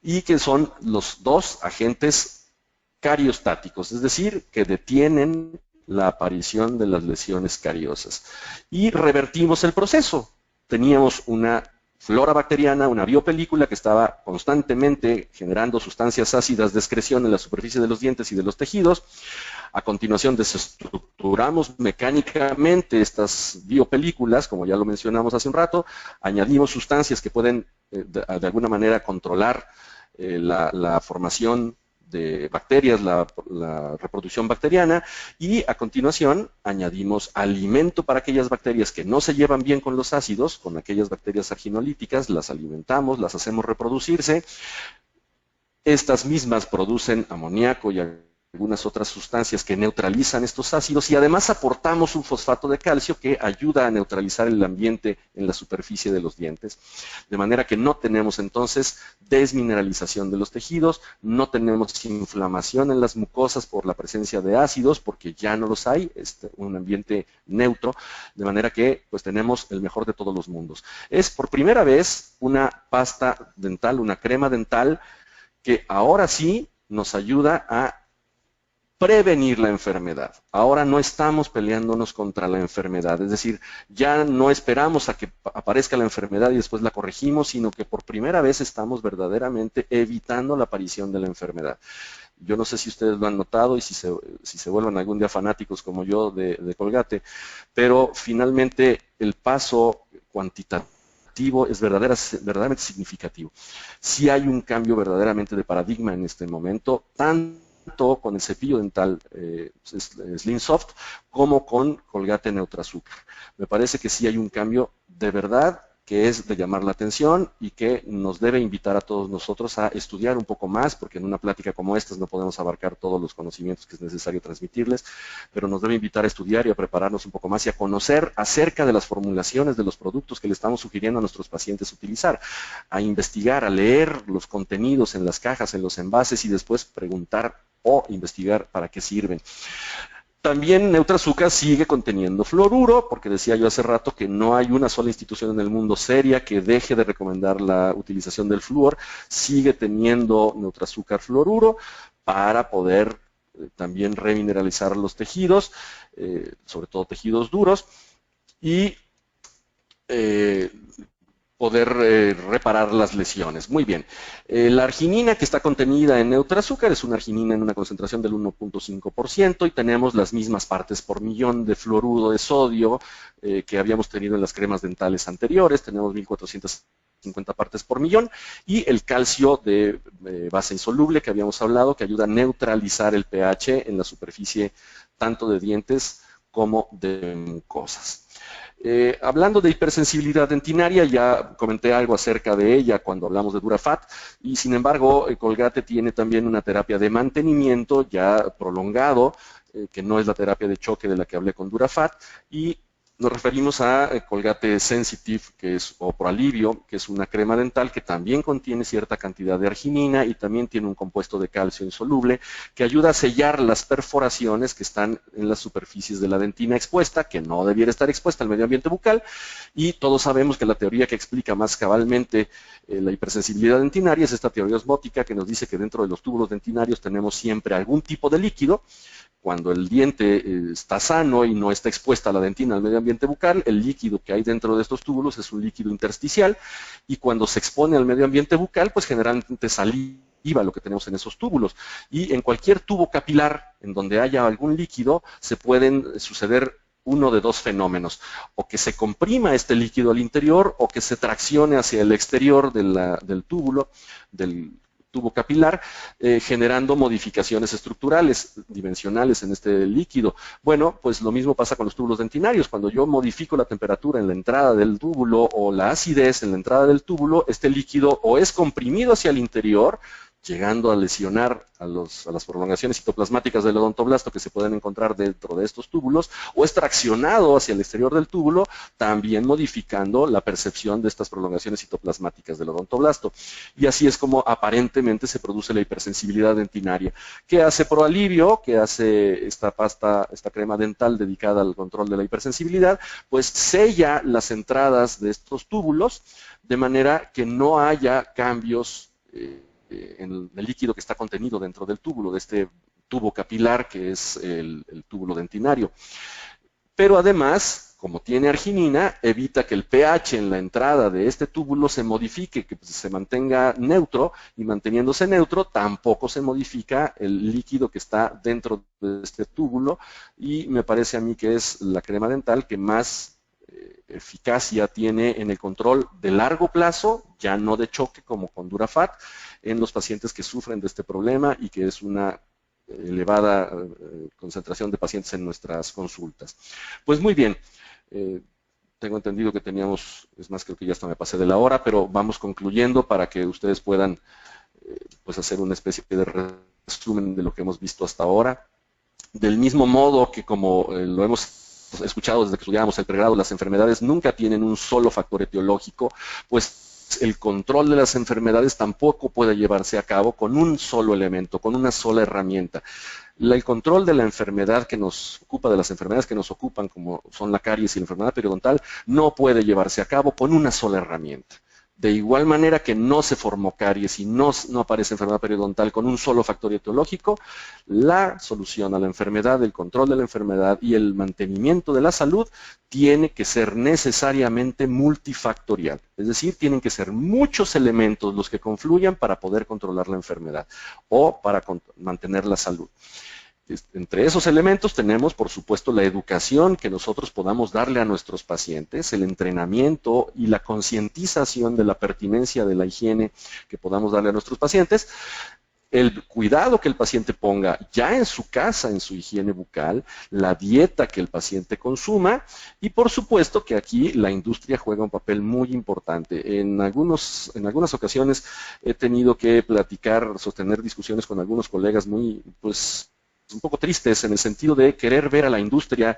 y que son los dos agentes cariostáticos, es decir, que detienen la aparición de las lesiones cariosas. Y revertimos el proceso. Teníamos una flora bacteriana, una biopelícula que estaba constantemente generando sustancias ácidas de excreción en la superficie de los dientes y de los tejidos. A continuación desestructuramos mecánicamente estas biopelículas, como ya lo mencionamos hace un rato, añadimos sustancias que pueden de alguna manera controlar la formación de bacterias, la reproducción bacteriana, y a continuación añadimos alimento para aquellas bacterias que no se llevan bien con los ácidos, con aquellas bacterias arginolíticas, las alimentamos, las hacemos reproducirse. Estas mismas producen amoníaco y algunas otras sustancias que neutralizan estos ácidos, y además aportamos un fosfato de calcio que ayuda a neutralizar el ambiente en la superficie de los dientes, de manera que no tenemos entonces desmineralización de los tejidos, no tenemos inflamación en las mucosas por la presencia de ácidos, porque ya no los hay, es un ambiente neutro, de manera que pues tenemos el mejor de todos los mundos. Es por primera vez una pasta dental, una crema dental, que ahora sí nos ayuda a prevenir la enfermedad. Ahora no estamos peleándonos contra la enfermedad, es decir, ya no esperamos a que aparezca la enfermedad y después la corregimos, sino que por primera vez estamos verdaderamente evitando la aparición de la enfermedad. Yo no sé si ustedes lo han notado y si se vuelvan algún día fanáticos como yo de Colgate, pero finalmente el paso cuantitativo significativo, es verdaderamente significativo. Sí hay un cambio verdaderamente de paradigma en este momento, tanto con el cepillo dental Slim Soft como con Colgate Neutraazúcar. Me parece que sí hay un cambio de verdad que es de llamar la atención y que nos debe invitar a todos nosotros a estudiar un poco más, porque en una plática como esta no podemos abarcar todos los conocimientos que es necesario transmitirles, pero nos debe invitar a estudiar y a prepararnos un poco más y a conocer acerca de las formulaciones de los productos que le estamos sugiriendo a nuestros pacientes utilizar, a investigar, a leer los contenidos en las cajas, en los envases y después preguntar o investigar para qué sirven. También Neutraazúcar sigue conteniendo fluoruro, porque decía yo hace rato que no hay una sola institución en el mundo seria que deje de recomendar la utilización del flúor. Sigue teniendo Neutraazúcar fluoruro para poder también remineralizar los tejidos, sobre todo tejidos duros, y poder reparar las lesiones. Muy bien. La arginina que está contenida en Neutraazúcar es una arginina en una concentración del 1.5% y tenemos las mismas partes por millón de fluoruro de sodio que habíamos tenido en las cremas dentales anteriores. Tenemos 1450 partes por millón y el calcio de base insoluble que habíamos hablado que ayuda a neutralizar el pH en la superficie tanto de dientes como de mucosas. Hablando de hipersensibilidad dentinaria, ya comenté algo acerca de ella cuando hablamos de Durafat y sin embargo Colgate tiene también una terapia de mantenimiento ya prolongado, que no es la terapia de choque de la que hablé con Durafat, y nos referimos a Colgate Sensitive, o Proalivio, que es una crema dental que también contiene cierta cantidad de arginina y también tiene un compuesto de calcio insoluble que ayuda a sellar las perforaciones que están en las superficies de la dentina expuesta, que no debiera estar expuesta al medio ambiente bucal, y todos sabemos que la teoría que explica más cabalmente la hipersensibilidad dentinaria es esta teoría osmótica que nos dice que dentro de los túbulos dentinarios tenemos siempre algún tipo de líquido. Cuando el diente está sano y no está expuesta a la dentina al medio ambiente bucal, el líquido que hay dentro de estos túbulos es un líquido intersticial y cuando se expone al medio ambiente bucal, pues generalmente saliva lo que tenemos en esos túbulos. Y en cualquier tubo capilar en donde haya algún líquido se pueden suceder uno de dos fenómenos, o que se comprima este líquido al interior o que se traccione hacia el exterior del túbulo, del tubo capilar, generando modificaciones estructurales, dimensionales en este líquido. Bueno, pues lo mismo pasa con los túbulos dentinarios. Cuando yo modifico la temperatura en la entrada del túbulo o la acidez en la entrada del túbulo, este líquido o es comprimido hacia el interior, llegando a lesionar a las prolongaciones citoplasmáticas del odontoblasto que se pueden encontrar dentro de estos túbulos, o es traccionado hacia el exterior del túbulo, también modificando la percepción de estas prolongaciones citoplasmáticas del odontoblasto. Y así es como aparentemente se produce la hipersensibilidad dentinaria. ¿Qué hace Proalivio? ¿Qué hace esta crema dental dedicada al control de la hipersensibilidad? Pues sella las entradas de estos túbulos de manera que no haya cambios en el líquido que está contenido dentro del túbulo, de este tubo capilar que es el túbulo dentinario. Pero además, como tiene arginina, evita que el pH en la entrada de este túbulo se modifique, que se mantenga neutro, y manteniéndose neutro tampoco se modifica el líquido que está dentro de este túbulo, y me parece a mí que es la crema dental que más eficacia tiene en el control de largo plazo, ya no de choque como con Durafat, en los pacientes que sufren de este problema y que es una elevada concentración de pacientes en nuestras consultas. Pues muy bien, tengo entendido que teníamos, es más, creo que ya hasta me pasé de la hora, pero vamos concluyendo para que ustedes puedan pues hacer una especie de resumen de lo que hemos visto hasta ahora. Del mismo modo que como lo hemos escuchado desde que estudiábamos el pregrado, las enfermedades nunca tienen un solo factor etiológico, pues el control de las enfermedades tampoco puede llevarse a cabo con un solo elemento, con una sola herramienta. El control de la enfermedad que nos ocupa, de las enfermedades que nos ocupan, como son la caries y la enfermedad periodontal, no puede llevarse a cabo con una sola herramienta. De igual manera que no se formó caries y no aparece enfermedad periodontal con un solo factor etiológico, la solución a la enfermedad, el control de la enfermedad y el mantenimiento de la salud tiene que ser necesariamente multifactorial. Es decir, tienen que ser muchos elementos los que confluyan para poder controlar la enfermedad o para mantener la salud. Entre esos elementos tenemos, por supuesto, la educación que nosotros podamos darle a nuestros pacientes, el entrenamiento y la concientización de la pertinencia de la higiene que podamos darle a nuestros pacientes, el cuidado que el paciente ponga ya en su casa, en su higiene bucal, la dieta que el paciente consuma y por supuesto que aquí la industria juega un papel muy importante. En algunas ocasiones he tenido que sostener discusiones con algunos colegas muy, un poco tristes en el sentido de querer ver a la industria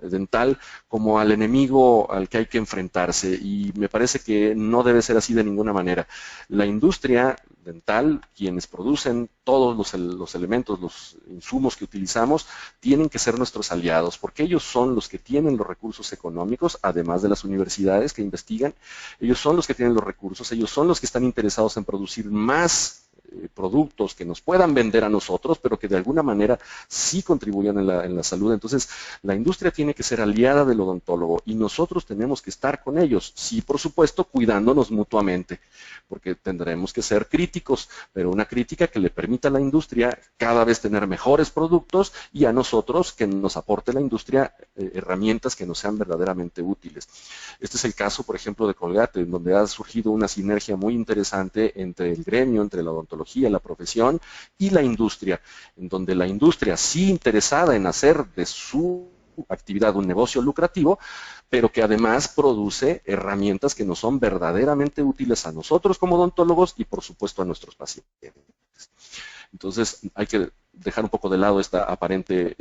dental como al enemigo al que hay que enfrentarse y me parece que no debe ser así de ninguna manera. La industria dental, quienes producen todos los elementos, los insumos que utilizamos, tienen que ser nuestros aliados, porque ellos son los que tienen los recursos económicos, además de las universidades que investigan, ellos son los que tienen los recursos, ellos son los que están interesados en producir más productos que nos puedan vender a nosotros, pero que de alguna manera sí contribuyan en la salud. Entonces, la industria tiene que ser aliada del odontólogo y nosotros tenemos que estar con ellos, sí, por supuesto, cuidándonos mutuamente, porque tendremos que ser críticos, pero una crítica que le permita a la industria cada vez tener mejores productos y a nosotros que nos aporte la industria herramientas que nos sean verdaderamente útiles. Este es el caso, por ejemplo, de Colgate, en donde ha surgido una sinergia muy interesante entre el gremio, entre la odontología, la profesión y la industria, en donde la industria sí interesada en hacer de su actividad un negocio lucrativo, pero que además produce herramientas que nos son verdaderamente útiles a nosotros como odontólogos y por supuesto a nuestros pacientes. Entonces hay que dejar un poco de lado esta aparente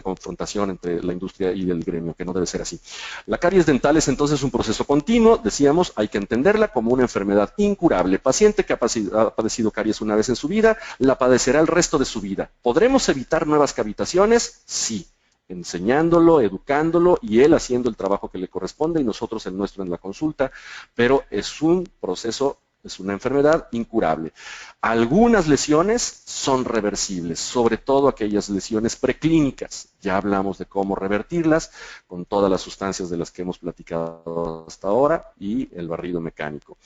confrontación entre la industria y el gremio, que no debe ser así. La caries dental es entonces un proceso continuo, decíamos, hay que entenderla como una enfermedad incurable. Paciente que ha padecido caries una vez en su vida, la padecerá el resto de su vida. ¿Podremos evitar nuevas cavitaciones? Sí, enseñándolo, educándolo y él haciendo el trabajo que le corresponde y nosotros el nuestro en la consulta, pero es un proceso, es una enfermedad incurable. Algunas lesiones son reversibles, sobre todo aquellas lesiones preclínicas. Ya hablamos de cómo revertirlas con todas las sustancias de las que hemos platicado hasta ahora y el barrido mecánico.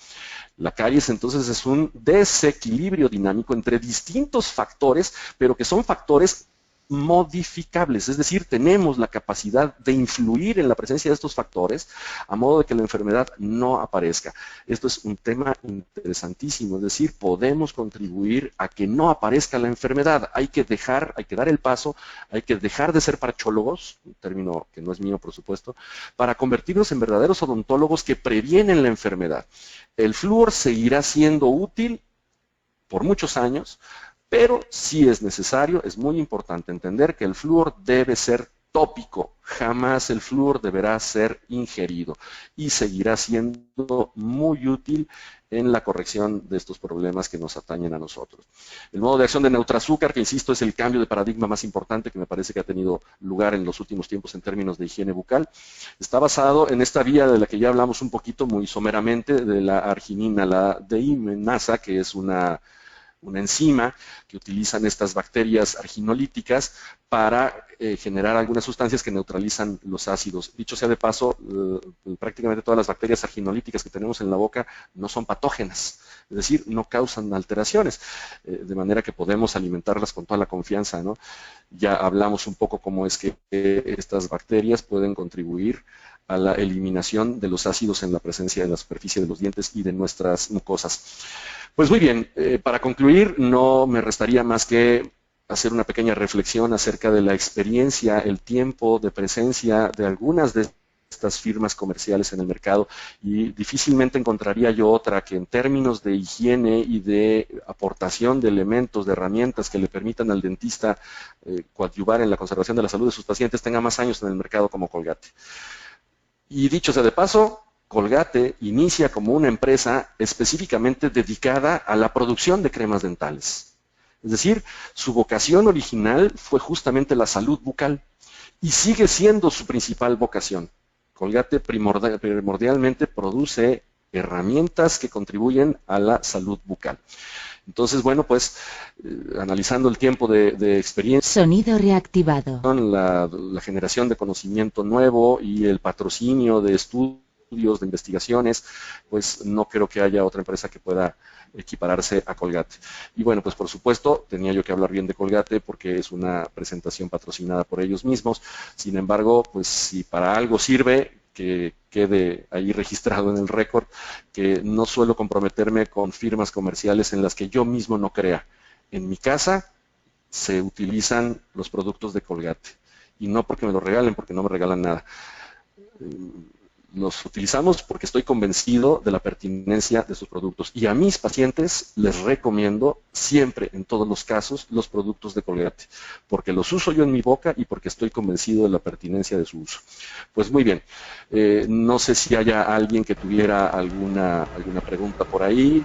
La caries entonces es un desequilibrio dinámico entre distintos factores, pero que son factores modificables, es decir, tenemos la capacidad de influir en la presencia de estos factores a modo de que la enfermedad no aparezca. Esto es un tema interesantísimo, es decir, podemos contribuir a que no aparezca la enfermedad. Hay que dar el paso, hay que dejar de ser parachólogos, un término que no es mío, por supuesto, para convertirnos en verdaderos odontólogos que previenen la enfermedad. El flúor seguirá siendo útil por muchos años, pero sí es necesario, es muy importante entender que el flúor debe ser tópico, jamás el flúor deberá ser ingerido y seguirá siendo muy útil en la corrección de estos problemas que nos atañen a nosotros. El modo de acción de Neutraazúcar, que insisto es el cambio de paradigma más importante que me parece que ha tenido lugar en los últimos tiempos en términos de higiene bucal, está basado en esta vía de la que ya hablamos un poquito muy someramente, de la arginina, la deimenasa, que es una enzima que utilizan estas bacterias arginolíticas para generar algunas sustancias que neutralizan los ácidos. Dicho sea de paso, prácticamente todas las bacterias arginolíticas que tenemos en la boca no son patógenas, es decir, no causan alteraciones, de manera que podemos alimentarlas con toda la confianza, ¿no? Ya hablamos un poco cómo es que estas bacterias pueden contribuir a la eliminación de los ácidos en la presencia de la superficie de los dientes y de nuestras mucosas. Pues muy bien, para concluir, no me restaría más que hacer una pequeña reflexión acerca de la experiencia, el tiempo de presencia de algunas de estas firmas comerciales en el mercado y difícilmente encontraría yo otra que en términos de higiene y de aportación de elementos, de herramientas que le permitan al dentista coadyuvar en la conservación de la salud de sus pacientes tenga más años en el mercado como Colgate. Y dicho sea de paso, Colgate inicia como una empresa específicamente dedicada a la producción de cremas dentales. Es decir, su vocación original fue justamente la salud bucal y sigue siendo su principal vocación. Colgate primordialmente produce herramientas que contribuyen a la salud bucal. Entonces, bueno, pues analizando el tiempo de experiencia, sonido reactivado, la generación de conocimiento nuevo y el patrocinio de estudios estudios, de investigaciones, pues no creo que haya otra empresa que pueda equipararse a Colgate. Y bueno, pues por supuesto, tenía yo que hablar bien de Colgate porque es una presentación patrocinada por ellos mismos. Sin embargo, pues si para algo sirve, que quede ahí registrado en el récord, que no suelo comprometerme con firmas comerciales en las que yo mismo no crea. En mi casa se utilizan los productos de Colgate. Y no porque me los regalen, porque no me regalan nada. Los utilizamos porque estoy convencido de la pertinencia de sus productos. Y a mis pacientes les recomiendo siempre, en todos los casos, los productos de Colgate, porque los uso yo en mi boca y porque estoy convencido de la pertinencia de su uso. Pues muy bien, no sé si haya alguien que tuviera alguna pregunta por ahí.